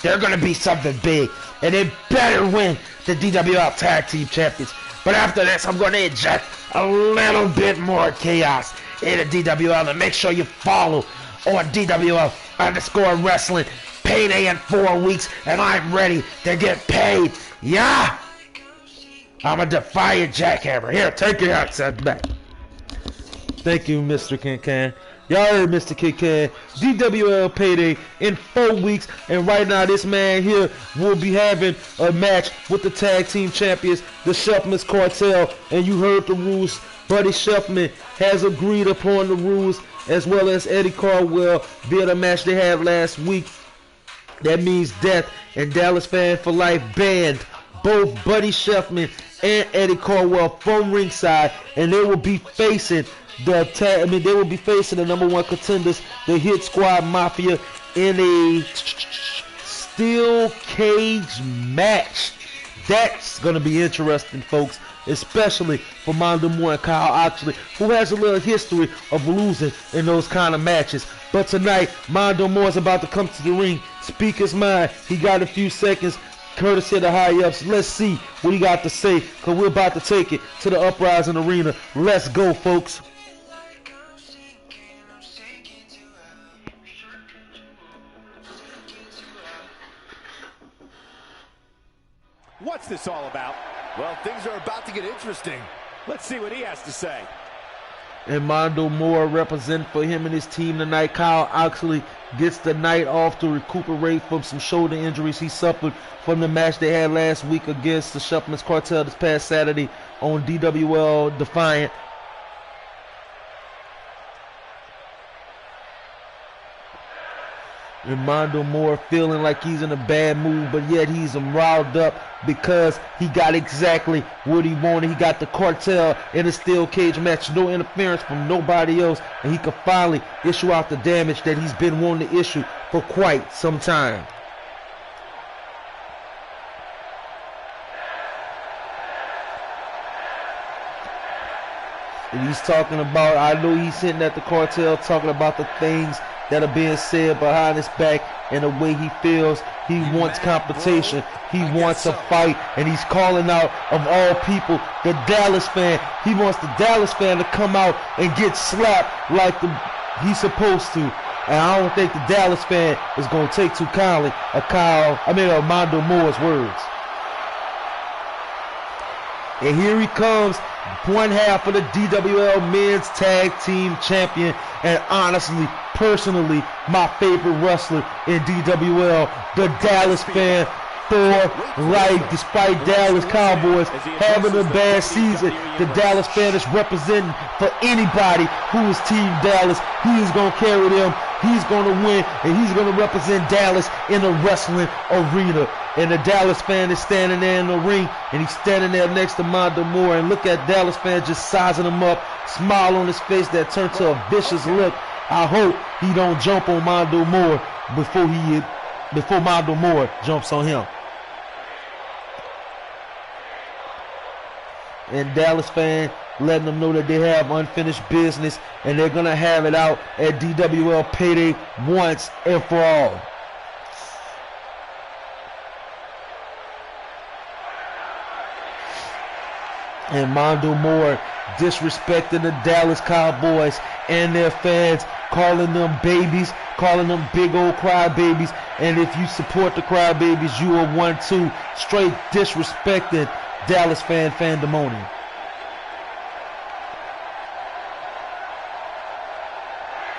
They're going to be something big. And they better win the DWL Tag Team Champions. But after this, I'm going to inject a little bit more chaos into DWL. And make sure you follow on DWL _wrestling. Payday in 4 weeks. And I'm ready to get paid. Yeah. I'm a Defiant Jackhammer. Here, take your headset back. Thank you, Mr. Kincan. Y'all heard Mr. Kincan. DWL Payday in 4 weeks. And right now, this man here will be having a match with the tag team champions, the Shuffman's Cartel. And you heard the rules. Buddy Shuffman has agreed upon the rules, as well as Eddie Caldwell via the match they had last week. That means Death and Dallas Fan for Life banned both Buddy Shuffman and Eddie Caldwell from ringside, and they will be facing the #1 contenders, the Hit Squad Mafia, in a steel cage match. That's gonna be interesting, folks, especially for Mondo Moore and Kyle Oxley, who has a little history of losing in those kind of matches. But tonight, Mondo Moore is about to come to the ring, speak his mind. He got a few seconds, courtesy of the high-ups. Let's see what he got to say, because we're about to take it to the Uprising Arena. Let's go, folks. What's this all about? Well, things are about to get interesting. Let's see what he has to say. And Mondo Moore representing for him and his team tonight. Kyle Oxley gets the night off to recuperate from some shoulder injuries he suffered from the match they had last week against the Shuffman's Cartel this past Saturday on DWL Defiant. Mondo Moore feeling like he's in a bad mood, but yet he's riled up because he got exactly what he wanted. He got the cartel in a steel cage match, no interference from nobody else, and he could finally issue out the damage that he's been wanting to issue for quite some time. And he's talking about, I know he's sitting at the cartel talking about the things that are being said behind his back and the way he feels. He wants competition. He wants a fight. And he's calling out, of all people, the Dallas fan. He wants the Dallas fan to come out and get slapped like he's supposed to. And I don't think the Dallas fan is going to take too kindly of Mondo Moore's words. And here he comes, one half of the DWL Men's Tag Team Champion, and honestly, personally, my favorite wrestler in DWL, the Dallas fan for life. Despite Dallas Cowboys having a bad season, the Dallas fan is representing for anybody who is Team Dallas. He is going to carry them. He's going to win, and he's going to represent Dallas in the wrestling arena. And the Dallas fan is standing there in the ring, and he's standing there next to Mondo Moore. And look at Dallas fan just sizing him up, smile on his face that turned to a vicious look. I hope he don't jump on Mondo Moore before Mondo Moore jumps on him. And Dallas fan letting them know that they have unfinished business, and they're going to have it out at DWL Payday once and for all. And Mondo Moore disrespecting the Dallas Cowboys and their fans, calling them babies, calling them big old crybabies. And if you support the crybabies, you are one too. Straight disrespecting Dallas fandemonium.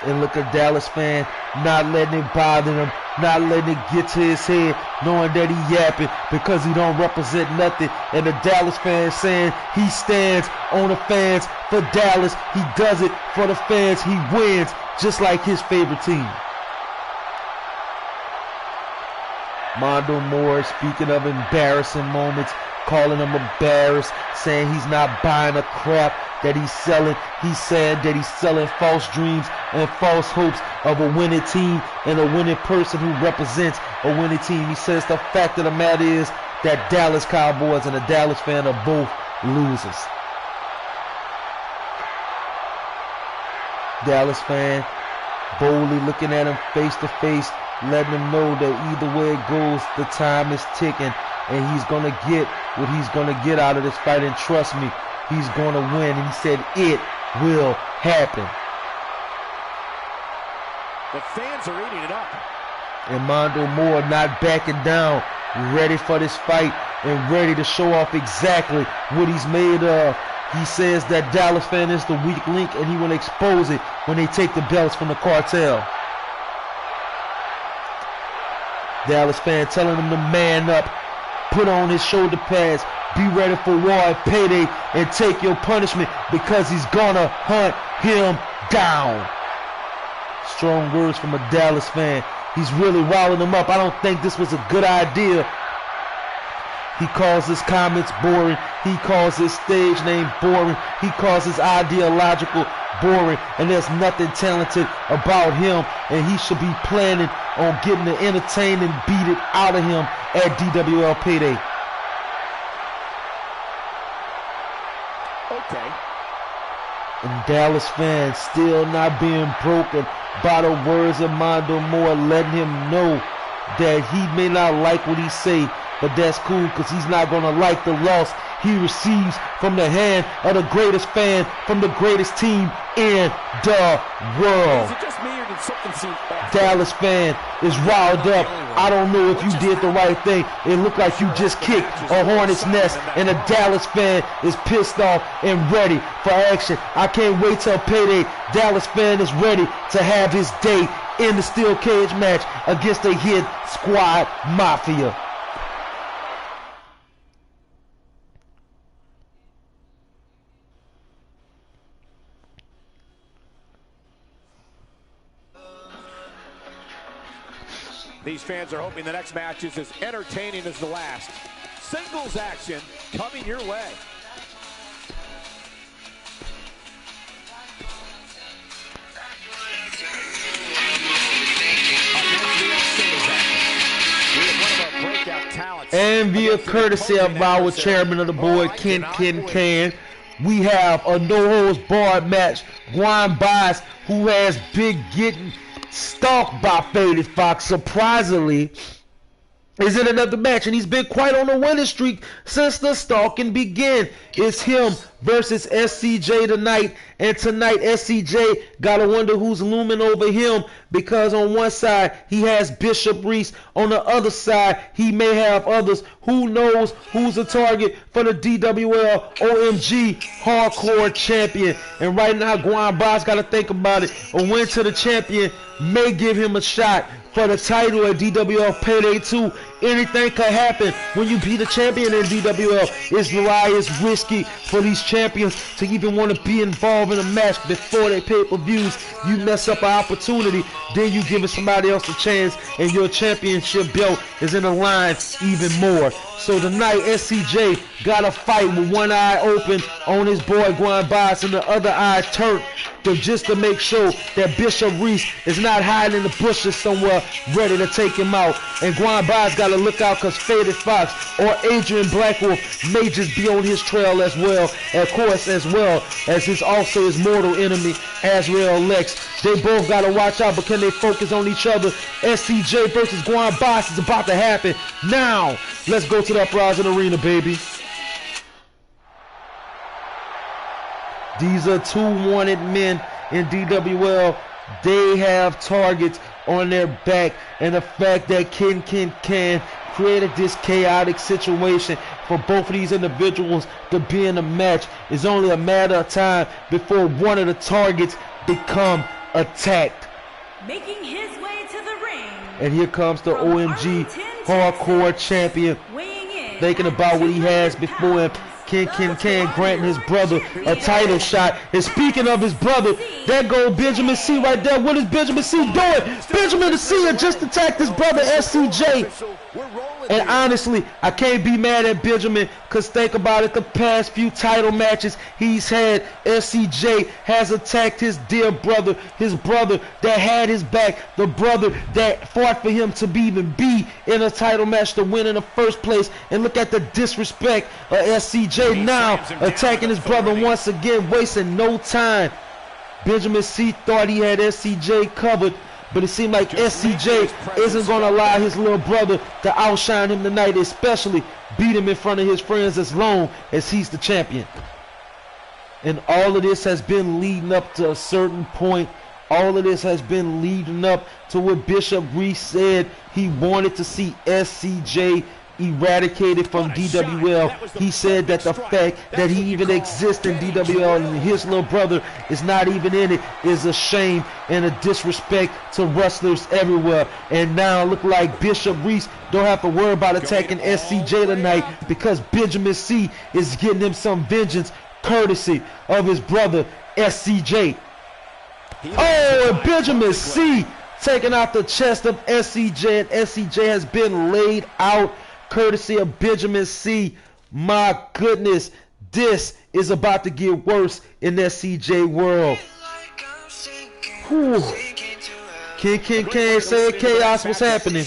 And look at Dallas fan not letting it bother him, not letting it get to his head, knowing that he yapping because he don't represent nothing. And the Dallas fan saying he stands on the fans for Dallas. He does it for the fans. He wins just like his favorite team. Mondo Moore, speaking of embarrassing moments, calling him embarrassed, saying he's not buying the crap that he's selling. He said that he's selling false dreams and false hopes of a winning team and a winning person who represents a winning team. He says the fact of the matter is that Dallas Cowboys and the Dallas fan are both losers. Dallas fan boldly looking at him face to face, letting him know that either way it goes, the time is ticking, and he's going to get what he's going to get out of this fight. And trust me, he's going to win. And he said it will happen. The fans are eating it up. And Mondo Moore not backing down, ready for this fight and ready to show off exactly what he's made of. He says that Dallas fan is the weak link, and he will expose it when they take the belts from the cartel. Dallas fan telling him to man up, put on his shoulder pads, be ready for war at Payday, and take your punishment because he's gonna hunt him down. Strong words from a Dallas fan. He's really riling him up. I don't think this was a good idea. He calls his comments boring. He calls his stage name boring. He calls his ideological boring. And there's nothing talented about him. And he should be planning on getting the entertain and beat it out of him at DWL Payday. Okay. And Dallas fans still not being broken by the words of Mondo Moore, letting him know that he may not like what he say, but that's cool because he's not going to like the loss he receives from the hand of the greatest fan from the greatest team in the world. Is it just me or did something seem off? Dallas fan is riled up. I don't know if you did the right thing. It looked like you just kicked a hornet's nest, and the Dallas fan is pissed off and ready for action. I can't wait till Payday. Dallas fan is ready to have his day in the steel cage match against the Hit Squad Mafia. These fans are hoping the next match is as entertaining as the last. Singles action coming your way. And via courtesy of our chairman of the board, Ken, we have a no-holds-barred match. Guan Bias, who has been getting stalked by Faded Fox, surprisingly, is in another match, and he's been quite on a winning streak since the stalking began. It's him versus SCJ tonight, and tonight SCJ gotta wonder who's looming over him, because on one side he has Bishop Reese, on the other side he may have others. Who knows who's a target for the DWL OMG Hardcore Champion? And right now Guan Bias gotta think about it. A win to the champion may give him a shot for the title at DWL Payday 2. Anything could happen when you beat a champion in DWL. It's risky for these champions to even want to be involved in a match before they pay-per-views. You mess up an opportunity, then you giving somebody else a chance, and your championship belt is in the line even more. So tonight, SCJ got to fight with one eye open on his boy Guan Bias and the other eye turned, just to make sure that Bishop Reese is not hiding in the bushes somewhere ready to take him out. And Guan Bias got to look out, because Faded Fox or Adrian Blackwolf may just be on his trail as well. Of course, as well as his mortal enemy, Azrael Lex. They both got to watch out, but can they focus on each other? SCJ versus Guan Bias is about to happen now. Let's go to the Uprising Arena, baby. These are two wanted men in DWL. They have targets on their back, and the fact that Ken created this chaotic situation for both of these individuals to be in a match is only a matter of time before one of the targets become attacked. Making his way to the ring. And here comes the OMG Hardcore Champion, thinking about what he has before him. Ken granting his brother a title shot. And speaking of his brother, there goes Benjamin C right there. What is Benjamin C doing? Benjamin C had just attacked his brother SCJ. And honestly, I can't be mad at Benjamin, because think about it, the past few title matches he's had, SCJ has attacked his dear brother, his brother that had his back, the brother that fought for him to even be in a title match to win in the first place. And look at the disrespect of SCJ now attacking his brother once again, wasting no time. Benjamin C thought he had SCJ covered, but it seemed like SCJ isn't going to allow his little brother to outshine him tonight, especially beat him in front of his friends as long as he's the champion. And all of this has been leading up to a certain point. All of this has been leading up to what Bishop Reese said he wanted to see SCJ eradicated from DWL. He said that the fact that he even exists in DWL and his little brother is not even in it is a shame and a disrespect to wrestlers everywhere. And now look like Bishop Reese don't have to worry about attacking SCJ tonight, because Benjamin C is getting him some vengeance courtesy of his brother SCJ. Oh, and Benjamin C taking out the chest of SCJ, and SCJ has been laid out courtesy of Benjamin C. My goodness, this is about to get worse in SCJ world. Whew. Ken said chaos was happening,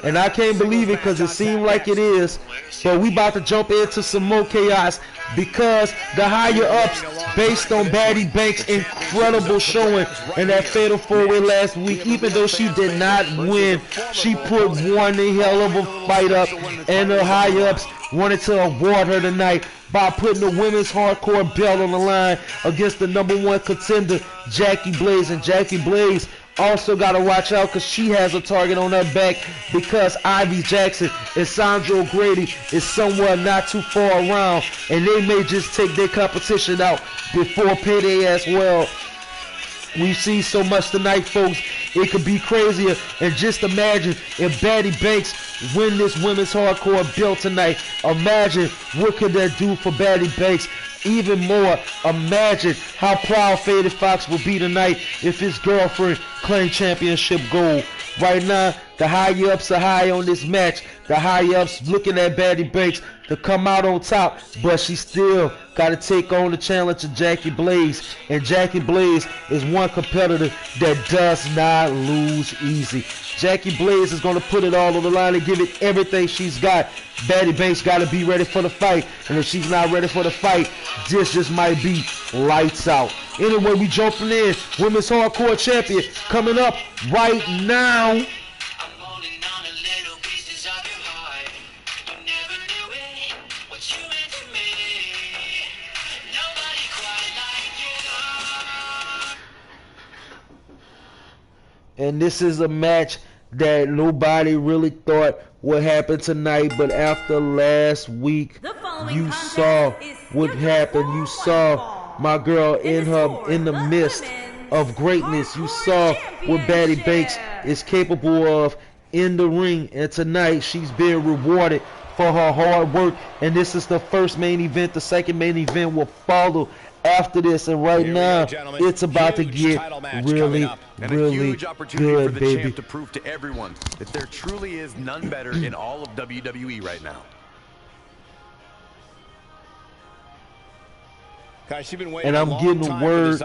and I can't believe it, because it seemed like it is. But we about to jump into some more chaos, because the higher ups, based on Baddie Banks' incredible showing in that fatal 4-way last week, even though she did not win, she put one hell of a fight up, and the higher ups wanted to award her tonight by putting the women's hardcore belt on the line against the #1 contender, Jackie Blaze. And Jackie Blaze also got to watch out, because she has a target on her back, because Ivy Jackson and Sandra O'Grady is somewhere not too far around, and they may just take their competition out before Payday as well. We've seen so much tonight, folks. It could be crazier. And just imagine if Baddie Banks win this women's hardcore belt tonight. Imagine what could that do for Baddie Banks even more, imagine how proud Faded Fox will be tonight if his girlfriend claimed championship gold. Right now, the high-ups are high on this match. The high-ups looking at Baddie Banks to come out on top, but she still got to take on the challenge of Jackie Blaze. And Jackie Blaze is one competitor that does not lose easy. Jackie Blaze is going to put it all on the line and give it everything she's got. Baddie Banks got to be ready for the fight, and if she's not ready for the fight, this just might be lights out. Anyway, we jumping in. Women's Hardcore Champion coming up right now. And this is a match that nobody really thought would happen tonight, but after last week, you saw what happened. You saw my girl in the midst of greatness. You saw what Baddie Banks is capable of in the ring, and tonight she's being rewarded for her hard work. And this is the first main event. The second main event will follow after this, and right now it's about to get really, really good, baby. To prove to everyone that there truly is none better in all of WWE right now. Guys, you've been waiting and I'm getting word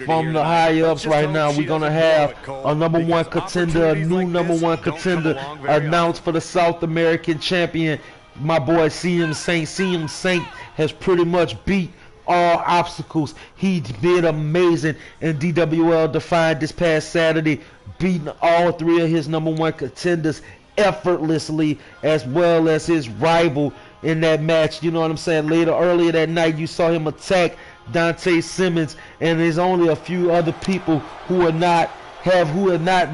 from the high-ups right now. We're going to have a number one contender, a new number one contender announced for the South American champion. My boy CM Saint. CM Saint has pretty much beat all obstacles. He did amazing in DWL Defiant this past Saturday, beating all three of his number one contenders effortlessly, as well as his rival in that match. You know what I'm saying? Earlier that night, you saw him attack Dante Simmons, and there's only a few other people who have not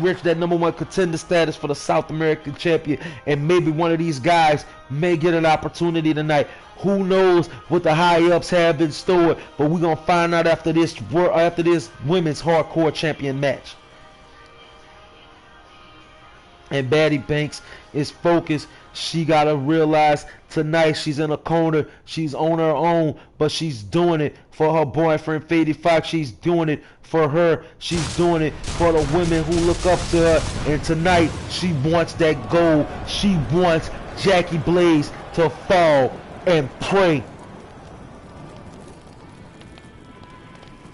reached that number one contender status for the South American champion, and maybe one of these guys may get an opportunity tonight. Who knows what the high-ups have in store, but we're going to find out after this women's hardcore champion match. And Baddie Banks is focused. She got to realize tonight she's in a corner. She's on her own, but she's doing it for her boyfriend, Faded Fox. She's doing it for her. She's doing it for the women who look up to her. And tonight, she wants that goal. She wants Jackie Blaze to fall and pray.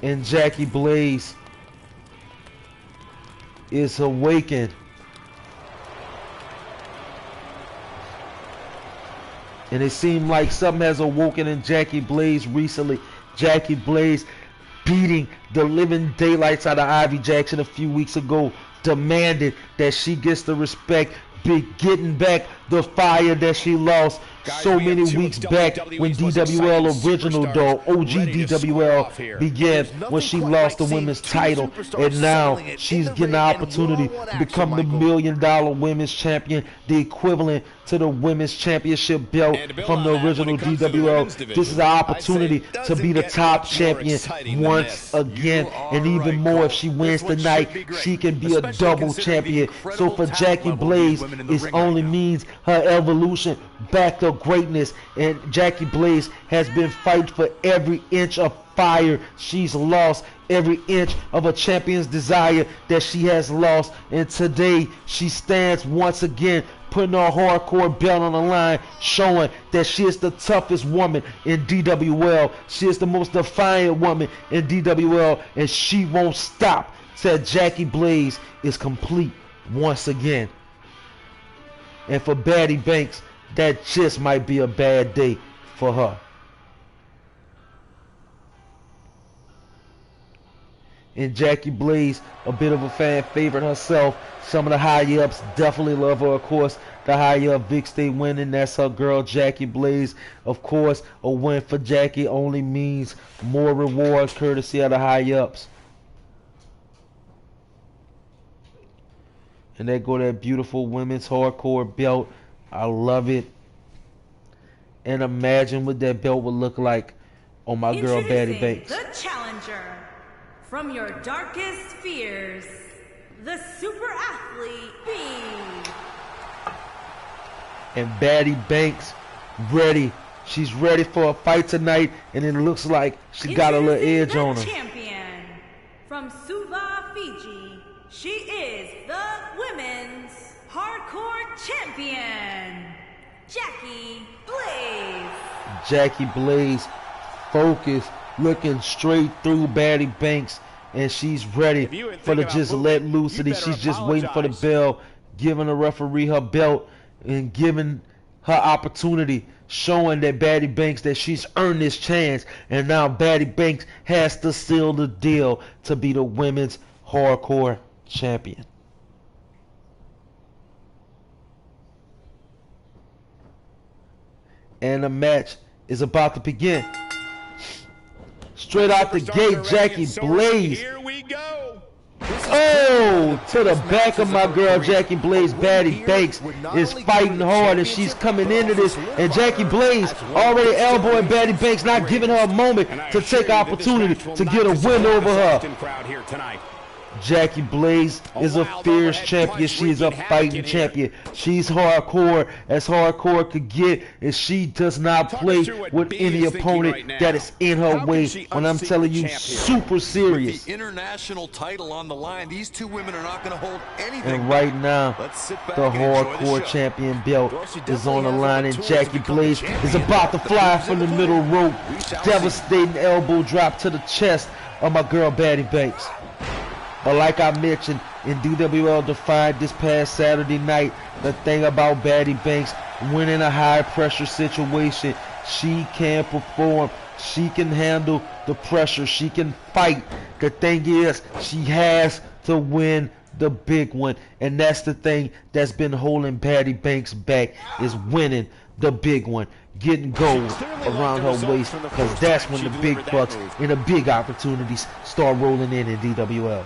And Jackie Blaze is awakened. And it seemed like something has awoken in Jackie Blaze recently. Jackie Blaze beating the living daylights out of Ivy Jackson a few weeks ago, demanded that she gets the respect, getting back the fire that she lost so many weeks back when DWL original though, OG DWL began, when she lost the women's title, and now she's getting the opportunity to become the $1 million women's champion, the equivalent to the women's championship belt from the original DWL. This is an opportunity to be the top champion once again, and even more if she wins tonight, she can be a double champion. So for Jackie Blaze, it only means her evolution back to greatness, and Jackie Blaze has been fighting for every inch of fire she's lost, every inch of a champion's desire that she has lost, and today she stands once again putting her hardcore belt on the line, showing that she is the toughest woman in DWL. She is the most defiant woman in DWL, and she won't stop till Jackie Blaze is complete once again. And for Baddie Banks, that just might be a bad day for her. And Jackie Blaze, a bit of a fan favorite herself. Some of the high-ups definitely love her. Of course, the high-up Big State winning, that's her girl Jackie Blaze. Of course, a win for Jackie only means more rewards courtesy of the high-ups. And there go that beautiful women's hardcore belt. I love it. And imagine what that belt would look like on my girl Baddie Banks. The challenger from your darkest fears, the super athlete B. And Baddie Banks ready. She's ready for a fight tonight, and it looks like she got a little edge on her. Champion from Suva, Fiji. She is the Women's Hardcore Champion, Jackie Blaze. Jackie Blaze, focused, looking straight through Baddie Banks, and she's ready for the just let loose. And she's just waiting for the bell, giving the referee her belt and giving her opportunity, showing that Baddie Banks that she's earned this chance. And now Baddie Banks has to seal the deal to be the Women's Hardcore Champion. And the match is about to begin. Straight out the gate, Jackie Blaze. Here we go. Oh, to the back of my girl, Jackie Blaze. Baddie Banks is fighting hard, and she's coming into this. And Jackie Blaze already elbowing Baddie Banks, not giving her a moment to take opportunity to get a win over her. Jackie Blaze is a fierce champion. She is a fighting champion. She's hardcore as hardcore could get, and she does not play with any opponent that is in her way. When I'm telling you, super serious. The international title on the line, these two women are not going to hold anything. And right now, the hardcore champion belt is on the line, and Jackie Blaze is about to fly from the middle rope. Devastating elbow drop to the chest of my girl Baddie Banks. But like I mentioned in DWL Defiant this past Saturday night, the thing about Baddie Banks, when in a high pressure situation, she can perform. She can handle the pressure. She can fight. The thing is, she has to win the big one. And that's the thing that's been holding Baddie Banks back, is winning the big one. Getting gold around her waist, because that's when the big bucks and the big opportunities start rolling in DWL.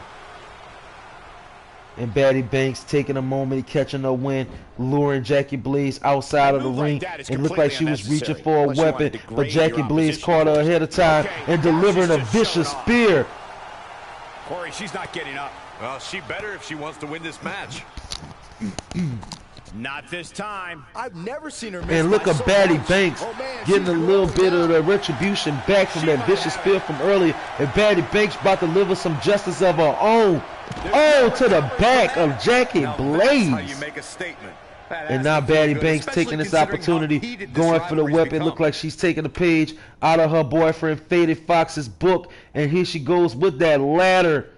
And Baddie Banks taking a moment, catching a win, luring Jackie Blaze outside of the ring. It looked like she was reaching for a weapon, but Jackie Blaze caught her ahead of time and delivering a vicious spear. Corey, she's not getting up. Well, she better if she wants to win this match. Not this time. I've never seen her miss. And look at Baddie Banks getting a little bit of the retribution back from that vicious spear from earlier. And Baddie Banks about to deliver some justice of her own. Oh, to the back of Jackie Blaze. And now Baddie Banks taking this opportunity, going for the weapon. Look like she's taking a page out of her boyfriend Faded Fox's book. And here she goes with that ladder.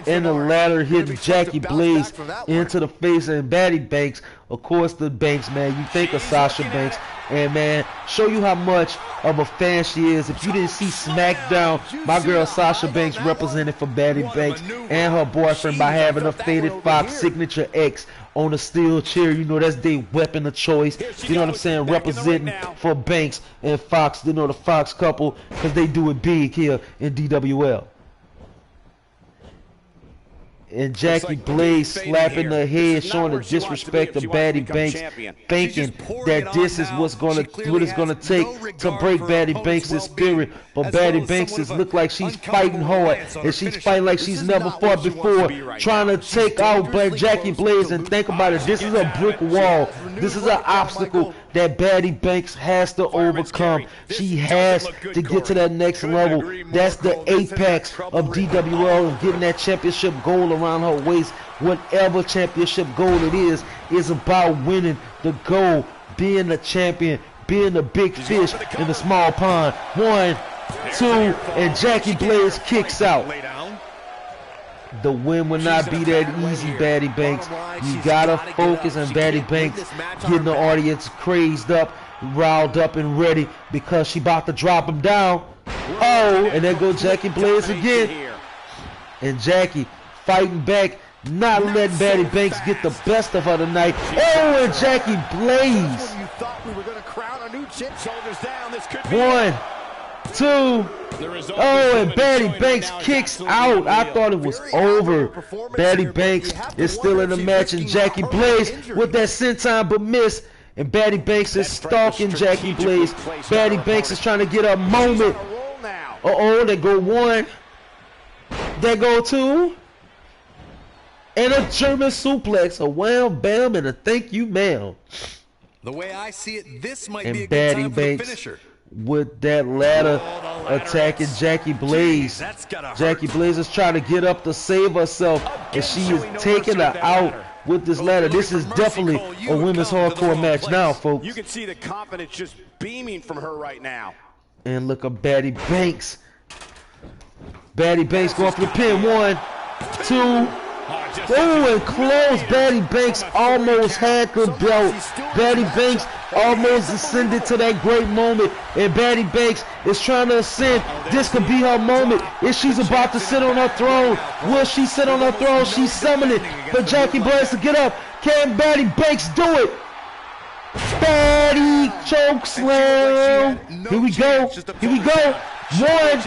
And the ladder hitting Jackie Blaze into the face. And Baddie Banks, of course, the Banks, man. You think of Sasha Banks. And, man, show you how much of a fan she is. If you didn't see SmackDown, my girl Sasha Banks represented for Baddie Banks and her boyfriend by having a Faded Fox Signature X on a steel chair. You know, that's their weapon of choice. You know what I'm saying? Representing for Banks and Fox, you know, the Fox couple, because they do it big here in DWL. And Jackie Blaze slapping her head, showing the disrespect of Baddie Banks, thinking that this is what it's gonna take to break Baddie Banks' spirit. But Baddie Banks look like she's fighting hard, and she's fighting like she's never fought before, trying to take out Jackie Blaze. And think about it, this is a brick wall. This is an obstacle that Baddie Banks has to overcome. She has to get to that next level. That's the apex of DWL, and getting that championship goal around her waist. Whatever championship goal it is about winning the goal, being the champion, being the big fish in the small pond. 1, 2, and Jackie Blaze kicks out. The win will not be that easy, Baddie Banks. You gotta focus on Baddie Banks getting the audience crazed up, riled up, and ready, because she about to drop him down. Oh, and there goes Jackie Blaze again. And Jackie fighting back, not letting Baddie Banks get the best of her tonight. Oh, and Jackie Blaze. 1, 2. Oh, and Baddie Banks kicks out. I thought it was over. Baddie Banks is still in the match, and Jackie Blaze with that senton but miss. And Baddie Banks is stalking Jackie Blaze. Baddie Banks is trying to get a moment. Uh-oh, there go 1. There go 2. And a German suplex, a wham, bam, and a thank you, ma'am. The way I see it, this might And be a good Batty time for the Banks finisher. with that ladder attacking Jackie Blaze. Jackie Blaze is trying to get up to save herself, and she is taking her out with this ladder. This is definitely a women's hardcore match now, folks. You can see the confidence just beaming from her right now. And look at Batty Banks. Batty Banks going for the pin. 1, 2. Oh, and close. Batty Banks almost had the belt. Batty Banks almost ascended to that great moment. And Batty Banks is trying to ascend. This could be her moment. If she's about to sit on her throne, will she sit on her throne? She's summoning for Jackie Blaze to get up. Can Batty Banks do it? Batty choke slam. Here we go. Here we go. 1,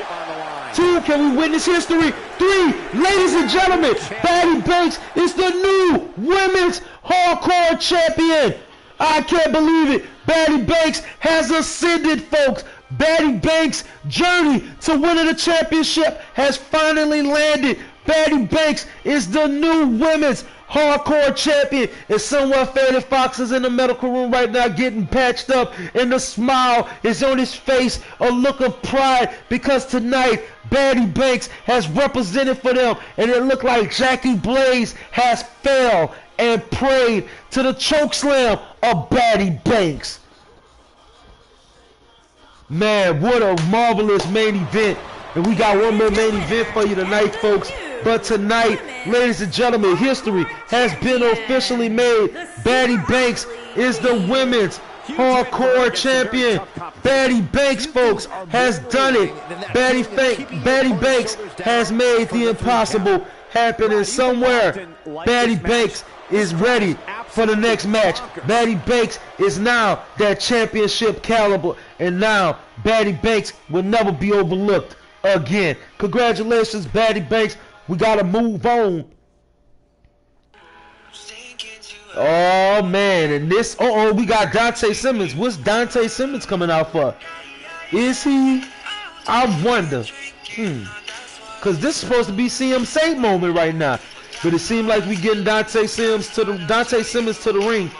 2. Can we witness history? 3. Ladies and gentlemen, Batty Banks is the new women's hardcore champion. I can't believe it. Batty Banks has ascended, folks. Batty Banks' journey to winning the championship has finally landed. Batty Banks is the new women's hardcore champion. And someone Faded Fox is in the medical room right now getting patched up, and the smile is on his face, a look of pride, because tonight Batty Banks has represented for them, and it looked like Jackie Blaze has fell and prayed to the chokeslam of Batty Banks. Man, what a marvelous main event. And we got one more main event for you tonight, folks. But tonight, ladies and gentlemen, history has been officially made. Batty Banks is the women's hardcore champion. Batty Banks, folks, has done it. Batty Banks has made the impossible happen, and somewhere Batty Banks is ready for the next match. Batty Banks is now that championship caliber, and now Batty Banks will never be overlooked again. Congratulations, Batty Banks. We gotta move on. Oh man, and this we got Dante Simmons. What's Dante Simmons coming out for? Is he? I wonder. Cause this is supposed to be CM Saint moment right now. But it seemed like we getting Dante Simmons to the ring.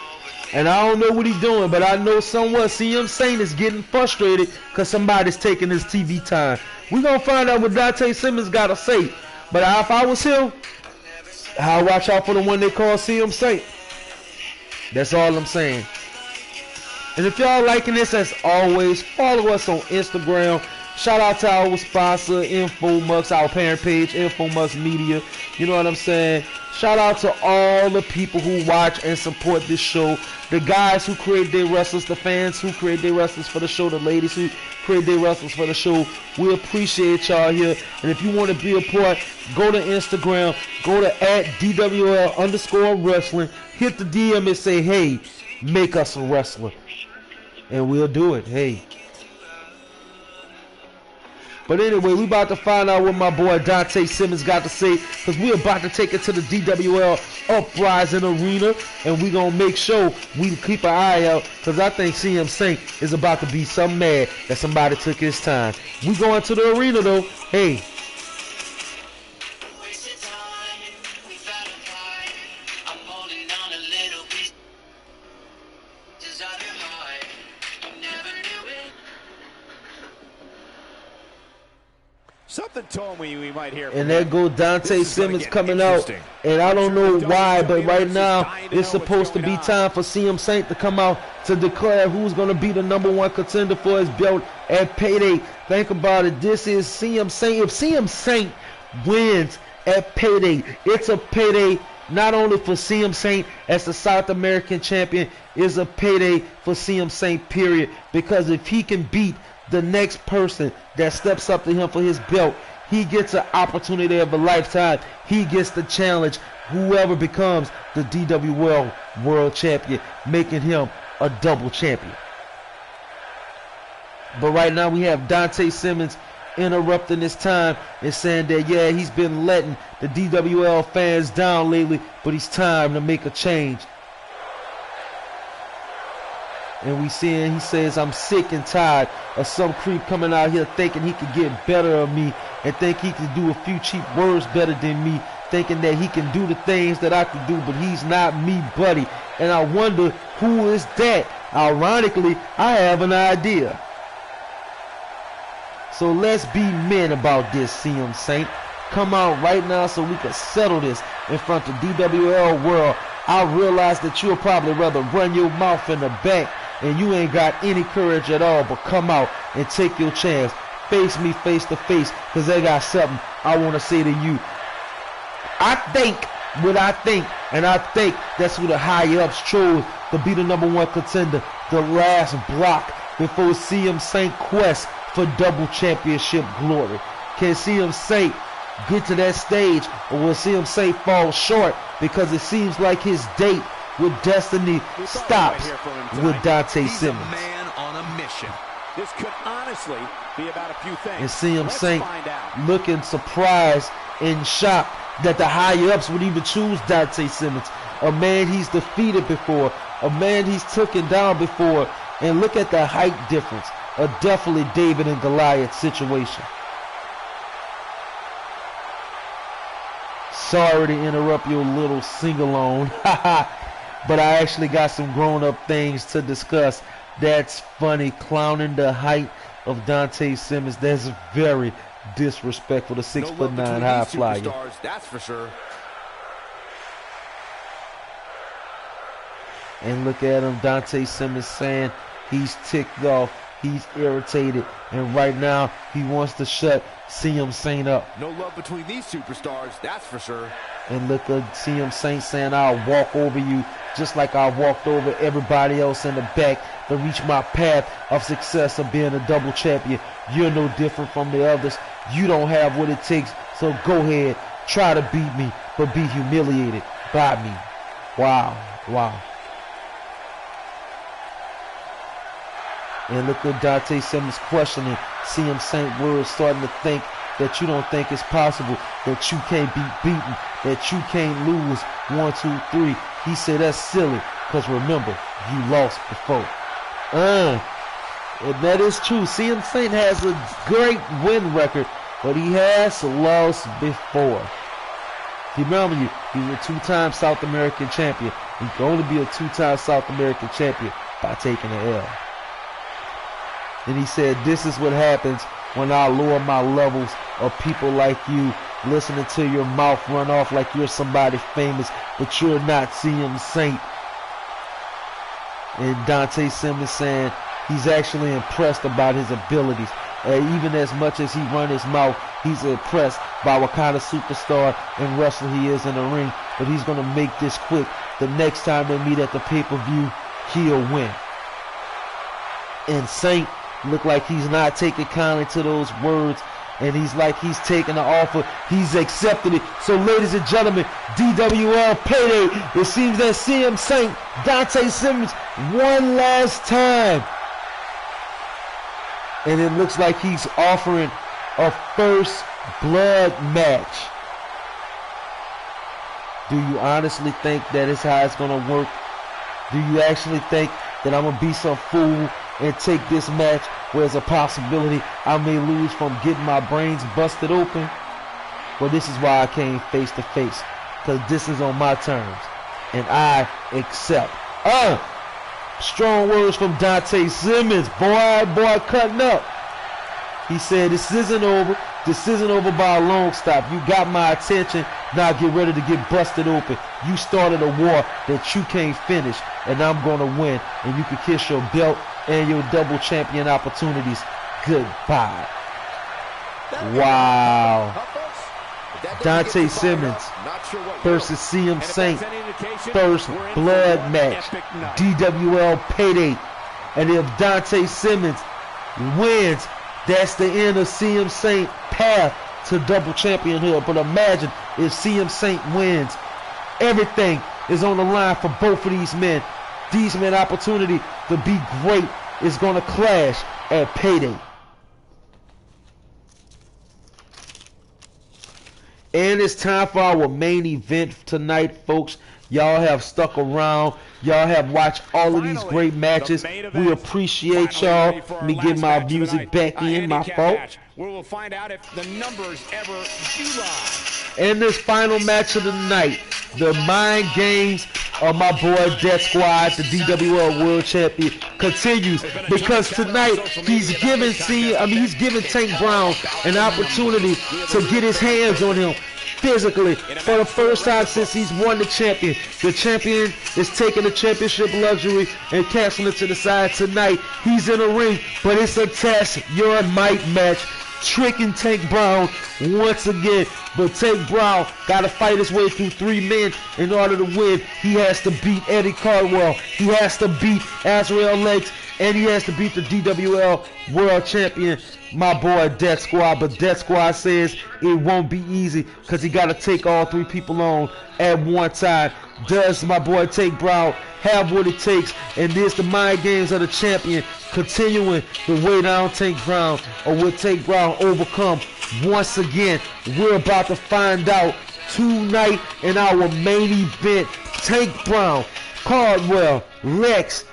And I don't know what he's doing, but I know somewhere CM Saint is getting frustrated because somebody's taking his TV time. We're going to find out what Dante Simmons got to say. But if I was him, I'll watch out for the one they call CM Saint. That's all I'm saying. And if y'all liking this, as always, follow us on Instagram. Shout out to our sponsor, InfoMux, our parent page, InfoMux Media. You know what I'm saying? Shout out to all the people who watch and support this show. The guys who create their wrestlers, the fans who create their wrestlers for the show, the ladies who create their wrestlers for the show. We appreciate y'all here. And if you want to be a part, go to Instagram, go to @DWL_wrestling, hit the DM and say, hey, make us a wrestler. And we'll do it. Hey. But anyway, we about to find out what my boy Dante Simmons got to say, because we're about to take it to the DWL Uprising Arena, and we're going to make sure we keep an eye out, because I think CM Saint is about to be some mad that somebody took his time. We going to the arena, though. Hey. Something told me we might hear. And there go Dante Simmons coming out. And I don't know why, but right now it's supposed to be time for CM Saint to come out to declare who's going to be the #1 contender for his belt at Payday. Think about it. This is CM Saint. If CM Saint wins at Payday, it's a payday not only for CM Saint as the South American champion, it's a payday for CM Saint, period. Because if he can beat the next person that steps up to him for his belt, he gets an opportunity of a lifetime. He gets the challenge whoever becomes the DWL World Champion, making him a double champion. But right now we have Dante Simmons interrupting this time and saying that, yeah, he's been letting the DWL fans down lately, but it's time to make a change. And we seeing, he says, I'm sick and tired of some creep coming out here thinking he could get better of me and think he could do a few cheap words better than me. thinking that he can do the things that I can do, but he's not me, buddy. And I wonder who is that. Ironically, I have an idea. So let's be men about this, CM Saint. Come out right now so we can settle this in front of DWL World. I realize that you'll probably rather run your mouth in the back and you ain't got any courage at all, but come out and take your chance. Face me face to face, because I got something I want to say to you. I think what I think, and I think that's who the high-ups chose to be the #1 contender, the last block before CM Saint quest for double championship glory. Can CM Saint get to that stage, or will CM Saint fall short because it seems like his date with Destiny stops with Dante Simmons? He's a man on a mission. This could honestly be about a few things. And CM Saint looking surprised and shocked that the high-ups would even choose Dante Simmons, a man he's defeated before, a man he's taken down before, and look at the height difference, a definitely David and Goliath situation. Sorry to interrupt your little sing-along, but I actually got some grown-up things to discuss. That's funny, clowning the height of Dante Simmons. That's very disrespectful to 6'9" high flyer. That's for sure. And look at him, Dante Simmons saying he's ticked off, he's irritated, and right now he wants to shut CM Saint up. No love between these superstars, that's for sure. And look at CM Saint saying, I'll walk over you just like I walked over everybody else in the back to reach my path of success of being a double champion. You're no different from the others. You don't have what it takes, so go ahead, try to beat me, but be humiliated by me. Wow, wow. And look at Dante Simmons questioning CM Saint words, starting to think that you don't think it's possible, that you can't be beaten, that you can't lose 1, 2, 3. He said that's silly, because remember, you lost before. And that is true. CM Saint has a great win record, but he has lost before. Remember, he's a 2-time South American champion. He can only be a 2-time South American champion by taking an L. And he said, this is what happens when I lower my levels of people like you, listening to your mouth run off like you're somebody famous, but you're not CM Saint. And Dante Simmons saying he's actually impressed about his abilities. Even as much as he run his mouth, he's impressed by what kind of superstar and wrestler he is in the ring. But he's going to make this quick. The next time they meet at the pay-per-view, he'll win. And Saint look like he's not taking kindly to those words, and he's like he's taking the offer, he's accepted it. So ladies and gentlemen, DWL Payday, it seems that CM Saint, Dante Simmons, one last time, and it looks like he's offering a first blood match. Do you honestly think that is how it's going to work? Do you actually think that I'm going to be some fool and take this match where there's a possibility I may lose from getting my brains busted open? Well, this is why I came face to face, because this is on my terms, and I accept. Strong words from Dante Simmons. Boy cutting up. He said, this isn't over. This isn't over by a long stop. You got my attention. Now get ready to get busted open. You started a war that you can't finish, and I'm going to win. And you can kiss your belt and your double champion opportunities goodbye. Wow. Dante Simmons versus CM Saint. First blood match. DWL Payday. And if Dante Simmons wins, that's the end of CM Saint path to double championship. But imagine if CM Saint wins. Everything is on the line for both of these men. These men opportunity to be great is going to clash at Payday. And it's time for our main event tonight, folks. Y'all have stuck around. Y'all have watched all of these great matches. We appreciate y'all. Let me get my music back in, my fault. Where we'll find out if the numbers ever do lie. And this final match of the night, the mind games of my boy Death Squad, the DWL World Champion, continues, because tonight he's giving Tank Brown an opportunity to get his hands on him physically for the first time since he's won the champion. The champion is taking the championship luxury and casting it to the side tonight. He's in the ring, but it's a test your might match, tricking Tank Brown once again. But Tank Brown got to fight his way through 3 men in order to win. He has to beat Eddie Caldwell, he has to beat Azrael Lakes, and he has to beat the DWL World Champion, my boy Death Squad. But Death Squad says it won't be easy because he got to take all 3 people on at one time. Does my boy Tank Brown have what it takes? And this the mind games of the champion continuing to weigh down Tank Brown, or will Tank Brown overcome once again? We're about to find out tonight in our main event. Tank Brown, Caldwell, Lex,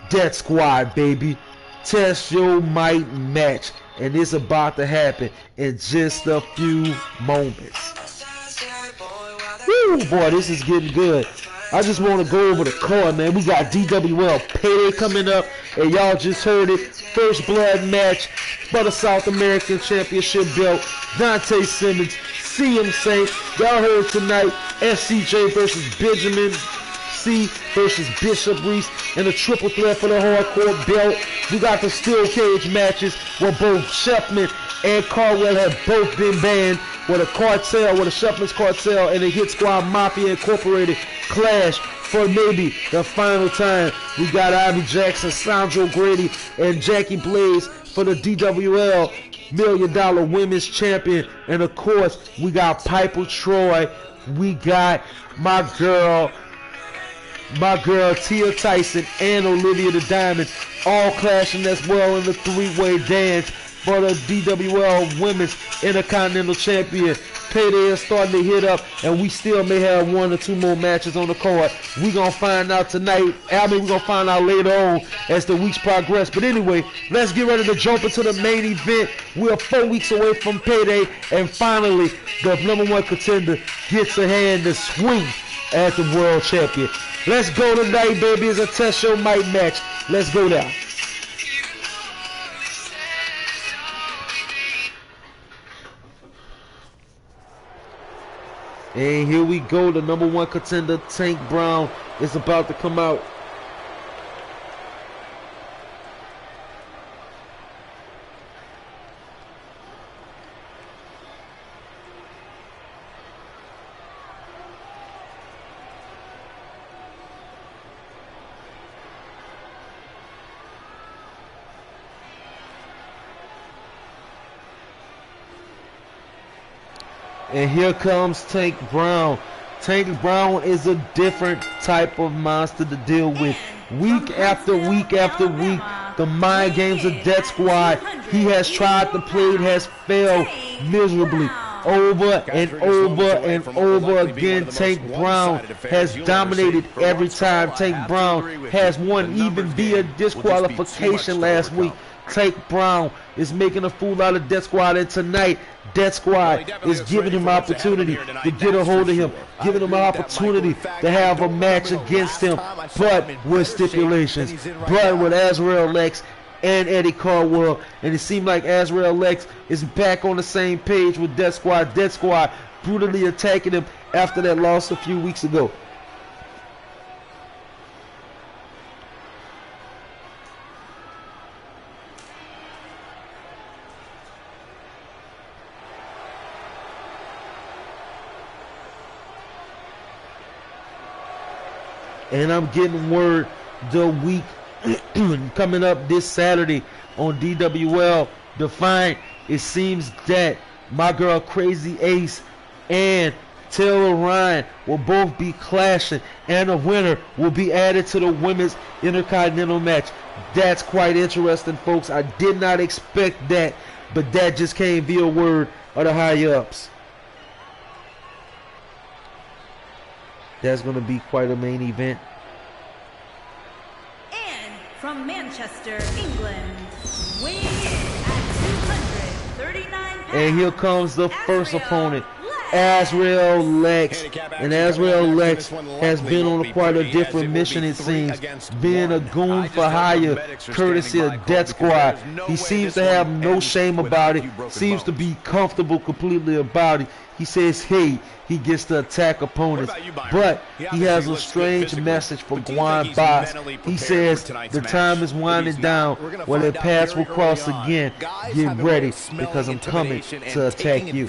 Death Squad, baby. Test your might match, and it's about to happen in just a few moments. Woo, boy, this is getting good. I just want to go over the card, man. We got DWL Payday coming up, and y'all just heard it. First blood match for the South American Championship belt. Dante Simmons, CM Saint. Y'all heard tonight. SCJ versus Benjamin C versus Bishop Reese in a triple threat for the hardcore belt. We got the steel cage matches where both Sheffman and Caldwell have both been banned, where the cartel, where the Sheffman's cartel and the Hit Squad Mafia Incorporated clash for maybe the final time. We got Ivy Jackson, Sandro Grady, and Jackie Blaze for the DWL $1 Million Women's Champion. And of course, we got Piper Troy. We got my girl Tia Tyson and Olivia the Diamond all clashing as well in the 3-way dance for the DWL Women's Intercontinental Champion. Payday is starting to hit up, and we still may have 1 or 2 more matches on the card. We're going to find out tonight. We're going to find out later on as the weeks progress. But anyway, let's get ready to jump into the main event. We're 4 weeks away from Payday, and finally, the #1 contender gets a hand to swing at the World Champion. Let's go tonight, baby. It's a test your might match. Let's go down. And here we go. The #1 contender, Tank Brown, is about to come out. And here comes Tank Brown. Tank Brown is a different type of monster to deal with. Week after week after week, the mind games of Death Squad, he has tried to play, it has failed miserably. Over and over and over again, Tank Brown has dominated every time. Tank Brown has won even via disqualification last week. Tank Brown is making a fool out of Death Squad, and tonight Death Squad is giving him an opportunity to get a hold of him, giving him an opportunity to have a match against him, but with stipulations, but with Azrael Lex and Eddie Caldwell. And it seemed like Azrael Lex is back on the same page with Death Squad. Death Squad brutally attacking him after that loss a few weeks ago. And I'm getting word the week coming up this Saturday on DWL Defiant, it seems that my girl Crazy Ace and Taylor Ryan will both be clashing, and a winner will be added to the women's intercontinental match. That's quite interesting, folks. I did not expect that, but that just came via word of the high-ups. That's going to be quite a main event. And from Manchester, England, weighing in at 239 pounds. And here comes the first opponent. Azrael Lex. And Azrael Lex has been on quite a different mission, it seems, being a goon for hire, courtesy of Death Squad. He seems to have no shame about it, seems to be comfortable completely about it. He says, hey, he gets to attack opponents. But he has a strange message for Guan Boss. He says the time is winding down. When their paths will cross again, get ready because I'm coming to attack you.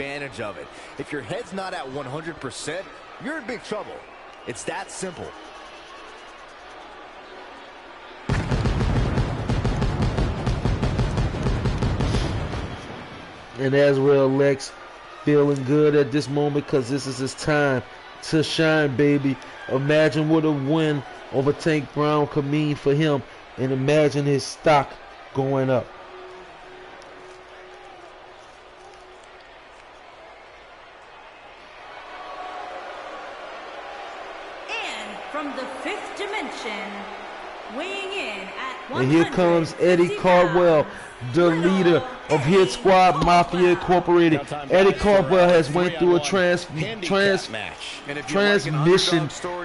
If your head's not at 100%, you're in big trouble. It's that simple. And Azrael Lex feeling good at this moment because this is his time to shine, baby. Imagine what a win over Tank Brown could mean for him, and imagine his stock going up. And from the fifth dimension, weighing in at 100. And here comes Eddie Cardwell, the leader of Hit Squad Mafia Incorporated. Eddie Cardwell has went through a transmission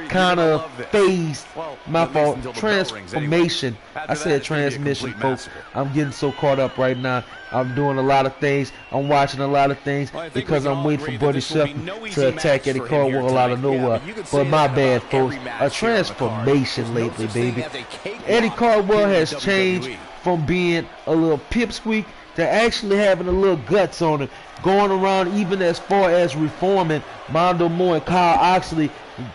kind of phase. My fault. Transformation. I said transmission, folks. I'm getting so caught up right now. I'm doing a lot of things. I'm watching a lot of things because I'm waiting for Buddy Shuffle to attack Eddie Cardwell out of nowhere. But my bad, folks. A transformation lately, baby. Eddie Cardwell has changed from being a little pipsqueak to actually having a little guts on him, going around even as far as reforming Mondo Moore and Kyle Oxley,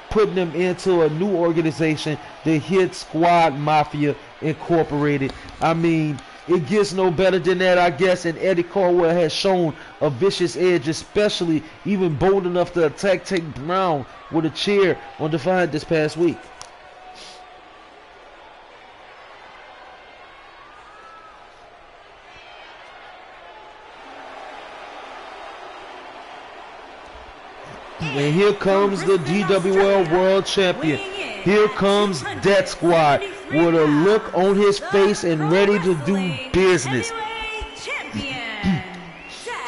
putting them into a new organization, the Hit Squad Mafia Incorporated. I mean, it gets no better than that, I guess, and Eddie Cardwell has shown a vicious edge, especially even bold enough to attack Tank Brown with a chair on Defiant this past week. And here comes the DWL World Champion. Here comes Death Squad with a look on his face and ready to do business.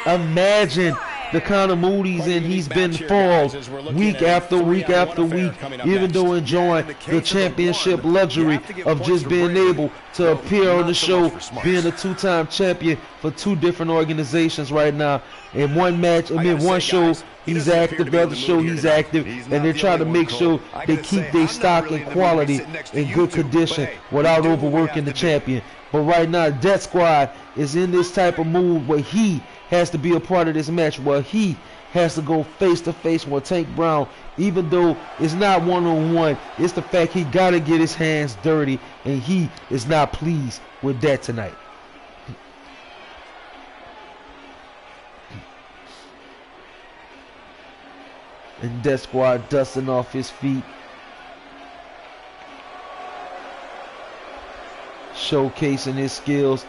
Imagine the kind of mood he's in. He's been foiled week after week after week, even though enjoying the championship luxury of just being able to appear on the show, being a two-time champion for two different organizations right now. In one match, one show, he's active, the other show he's active, and they're trying to make sure they keep their stock and quality in good condition without overworking the champion. But right now, Death Squad is in this type of mood where he has to be a part of this match, where he has to go face-to-face with Tank Brown, even though it's not one-on-one. It's the fact he got to get his hands dirty, and he is not pleased with that tonight. And Death Squad dusting off his feet, showcasing his skills.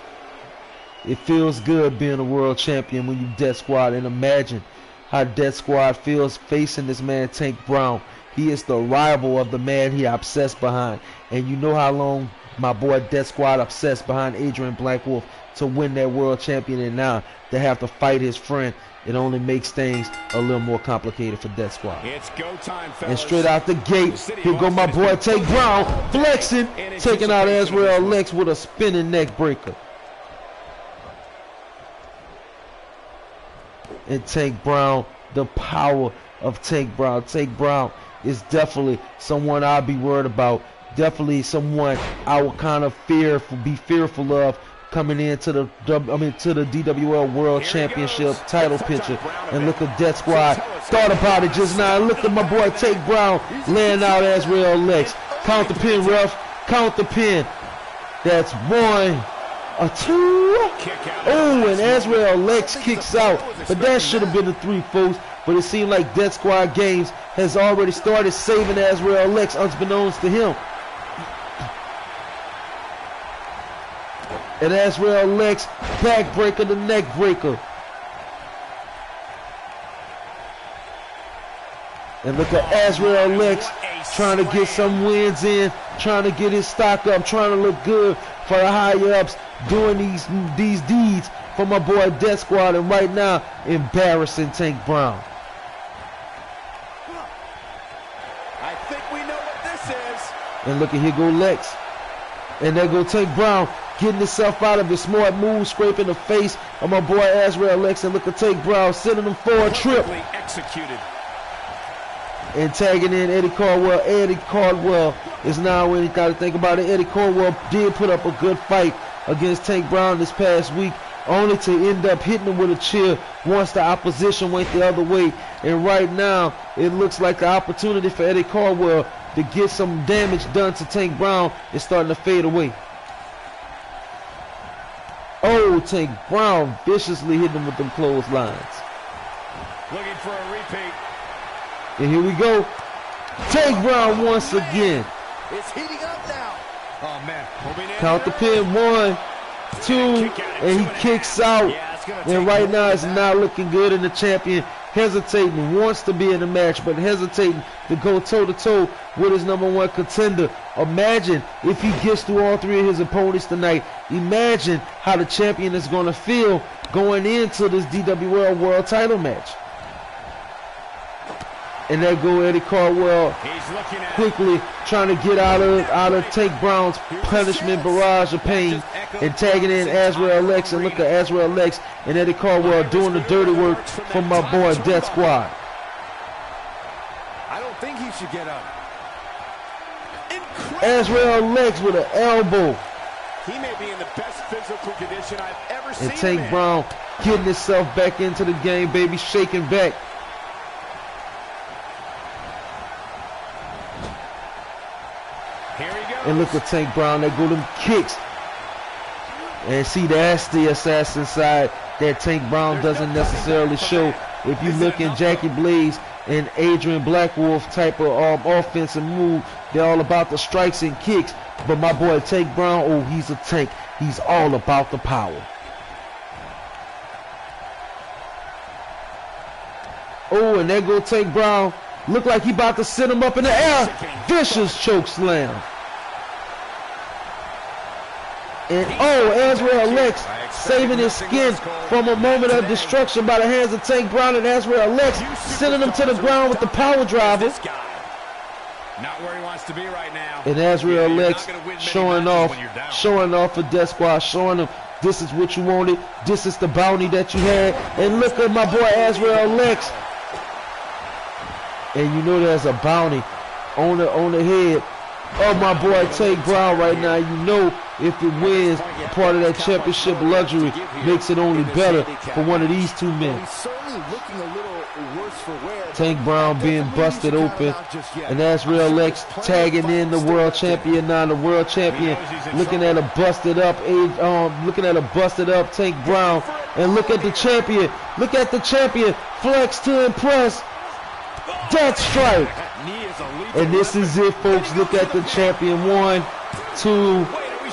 It feels good being a world champion when you Death Squad, and imagine how Death Squad feels facing this man Tank Brown. He is the rival of the man he obsessed behind, and you know how long my boy Death Squad obsessed behind Adrian Blackwolf to win that world champion, and now to have to fight his friend. It only makes things a little more complicated for Death Squad. It's go time, fellas. And straight out the gate, here go my boy Tank Brown, flexing, taking out Azrael Lex with a spinning neck breaker. And Tank Brown, the power of Tank Brown. Tank Brown is definitely someone I'll be worried about. Definitely someone I will kind of be fearful of coming into the DWL World Championship title picture. And look at Death Squad. Thought about it just now. Look at my boy Tank Brown laying out Azrael Lex. Count the pin, ref. Count the pin. That's 1, 2. Oh, and Azrael Lex kicks out. But that should have been a 3, folks. But it seemed like Death Squad Games has already started saving Azrael Lex unbeknownst to him. And Azrael Lex, backbreaker, the neck breaker. And look at Azrael Lex trying to get some wins in, trying to get his stock up, trying to look good for the higher-ups, doing these deeds for my boy Death Squad, and right now embarrassing Tank Brown. we know what this is. And look at here go Lex. And there go Tank Brown getting himself out of his smart move, scraping the face of my boy Azrael Lex. And look at Tank Brown sending him for a trip. Executed. And tagging in Eddie Caldwell. Eddie Caldwell is now, when you got to think about it, Eddie Caldwell did put up a good fight against Tank Brown this past week, only to end up hitting him with a chair once the opposition went the other way. And right now, it looks like the opportunity for Eddie Caldwell to get some damage done to Tank Brown is starting to fade away. Oh, Tank Brown viciously hitting him with them clotheslines. Looking for a repeat. And here we go. Tank Brown once again. It's heating up now. Oh, man. Count the pin. 1, 2, and he kicks out. And right now it's not looking good, and the champion hesitating, wants to be in the match, but hesitating to go toe-to-toe with his #1 contender. Imagine if he gets through all 3 of his opponents tonight. Imagine how the champion is going to feel going into this DWL World Title match. And there go Eddie Caldwell quickly trying to get out of Tank Brown's punishment barrage of pain, and tagging in Azrael Lex. And look at Azrael Lex and Eddie Caldwell doing the dirty work for my boy Death Squad. I don't think he should get up. Azrael Lex with an elbow. He may be in the best physical condition I've ever seen. And Tank Brown getting himself back into the game, baby, shaking back. And look at Tank Brown, they go them kicks. And see, that's the assassin side that Tank Brown doesn't necessarily show. If you look in Jackie Blaze and Adrian Blackwolf type of offensive move, they're all about the strikes and kicks. But my boy Tank Brown, oh, he's a tank. He's all about the power. Oh, and there go Tank Brown. Look like he about to sit him up in the air. Vicious choke slam. And oh, Azrael Lex saving his skin from a moment of destruction by the hands of Tank Brown, and Azrael Lex sending him to the ground with the power driver. Not where he wants to be right now. And Azrael Lex showing off for Death Squad, showing them this is what you wanted, this is the bounty that you had. And look at my boy Azrael Lex. And you know there's a bounty on the head of my boy Tank Brown right now. You know if it wins part of that championship luxury, makes it only better for one of these two men. Tank Brown being busted open, and Azrael Lex tagging in the world champion now. The world champion looking at a busted up, Tank Brown, and look at the champion. Look at the champion flex to impress. Death strike. And this is it, folks. Look at the champion. 1, 2.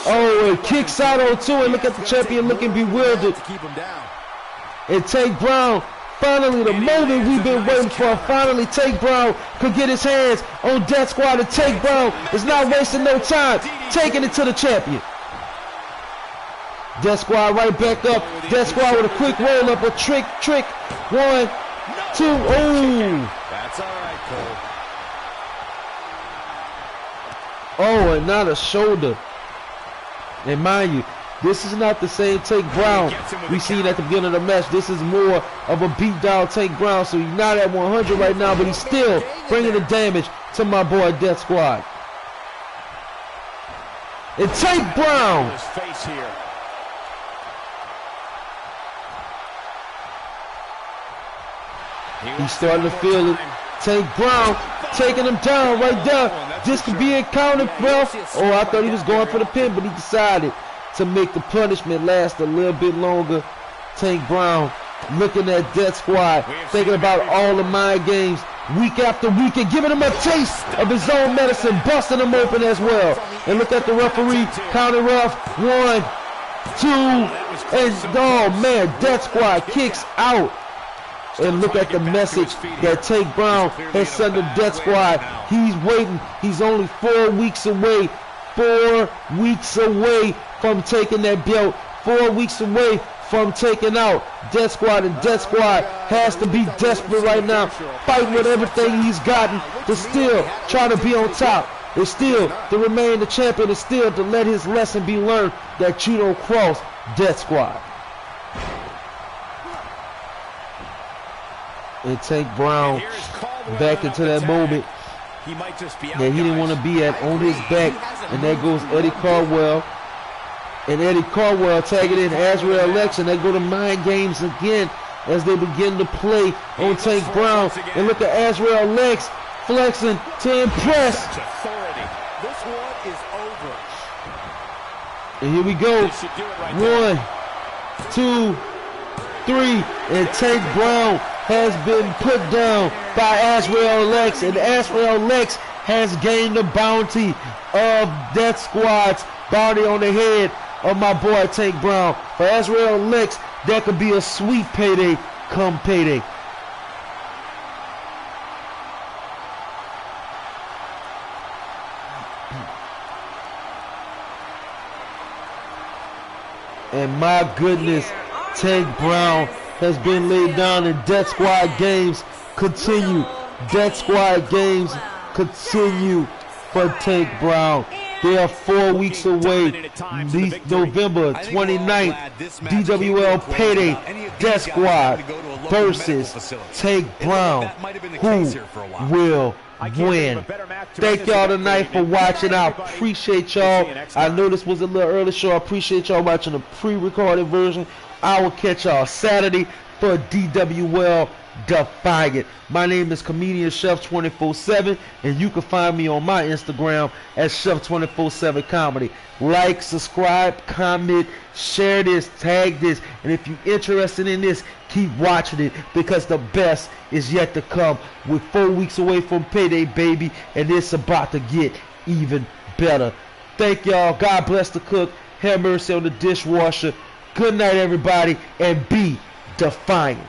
Oh, it kicks out on 2, and look at the champion looking bewildered. And Tank Brown, finally the moment we've been waiting for. Finally, Tank Brown could get his hands on Death Squad, and Tank Brown is not wasting no time, taking it to the champion. Death Squad right back up. Death Squad with a quick roll up, a trick. 1, 2. Oh. That's all right, Cole. Oh, and not a shoulder. And mind you, this is not the same Tank Brown we seen at the beginning of the match. This is more of a beat down Tank Brown. So he's not at 100 right now, but he's still bringing the damage to my boy Death Squad. And Tank Brown. His face here. He's starting to feel it. Tank Brown taking him down right there. This could be a counter, bro. Oh, I thought he was going for the pin, but he decided to make the punishment last a little bit longer. Tank Brown looking at Death Squad, thinking about all the mind games week after week and giving him a taste of his own medicine, busting him open as well. And look at the referee, counter rough. 1, 2, and oh man, Death Squad kicks out. And look at the message that Tank Brown has sent to Death Squad. He's waiting. He's only 4 weeks away. 4 weeks away from taking that belt. 4 weeks away from taking out Death Squad, and Death Squad has to be desperate right now, fighting with everything he's gotten to still try to be on top. It's still to remain the champion, and still to let his lesson be learned that you don't cross Death Squad. And Tank Brown back into that moment that he didn't want to be at, on his back, and there goes Eddie Caldwell. And Eddie Caldwell tagging in Azrael Lex, and they go to mind games again as they begin to play on Tank Brown. And look at Azrael Lex flexing to impress. This one is over. And here we go. 1, 2, 3, and Tank Brown has been put down by Azrael Lex, and Azrael Lex has gained the bounty of Death Squad's bounty on the head of my boy Tank Brown. For Azrael Lex, that could be a sweet payday come payday. And my goodness, Tank Brown has been laid down, and Death Squad games continue. Death Squad games continue for Tank Brown. They are 4 weeks away. November 29th, DWL Payday Death Squad versus Tank Brown. Who will win? Thank y'all tonight for watching. I appreciate y'all. I know this was a little early show. I appreciate y'all watching the pre-recorded version. I will catch y'all Saturday for DWL Defiant. My name is Comedian Chef 24/7, and you can find me on my Instagram at Chef 24/7 Comedy. Like, subscribe, comment, share this, tag this, and if you're interested in this, keep watching it, because the best is yet to come. We're 4 weeks away from payday, baby, and it's about to get even better. Thank y'all. God bless the cook. Have mercy on the dishwasher. Good night, everybody, and be defiant.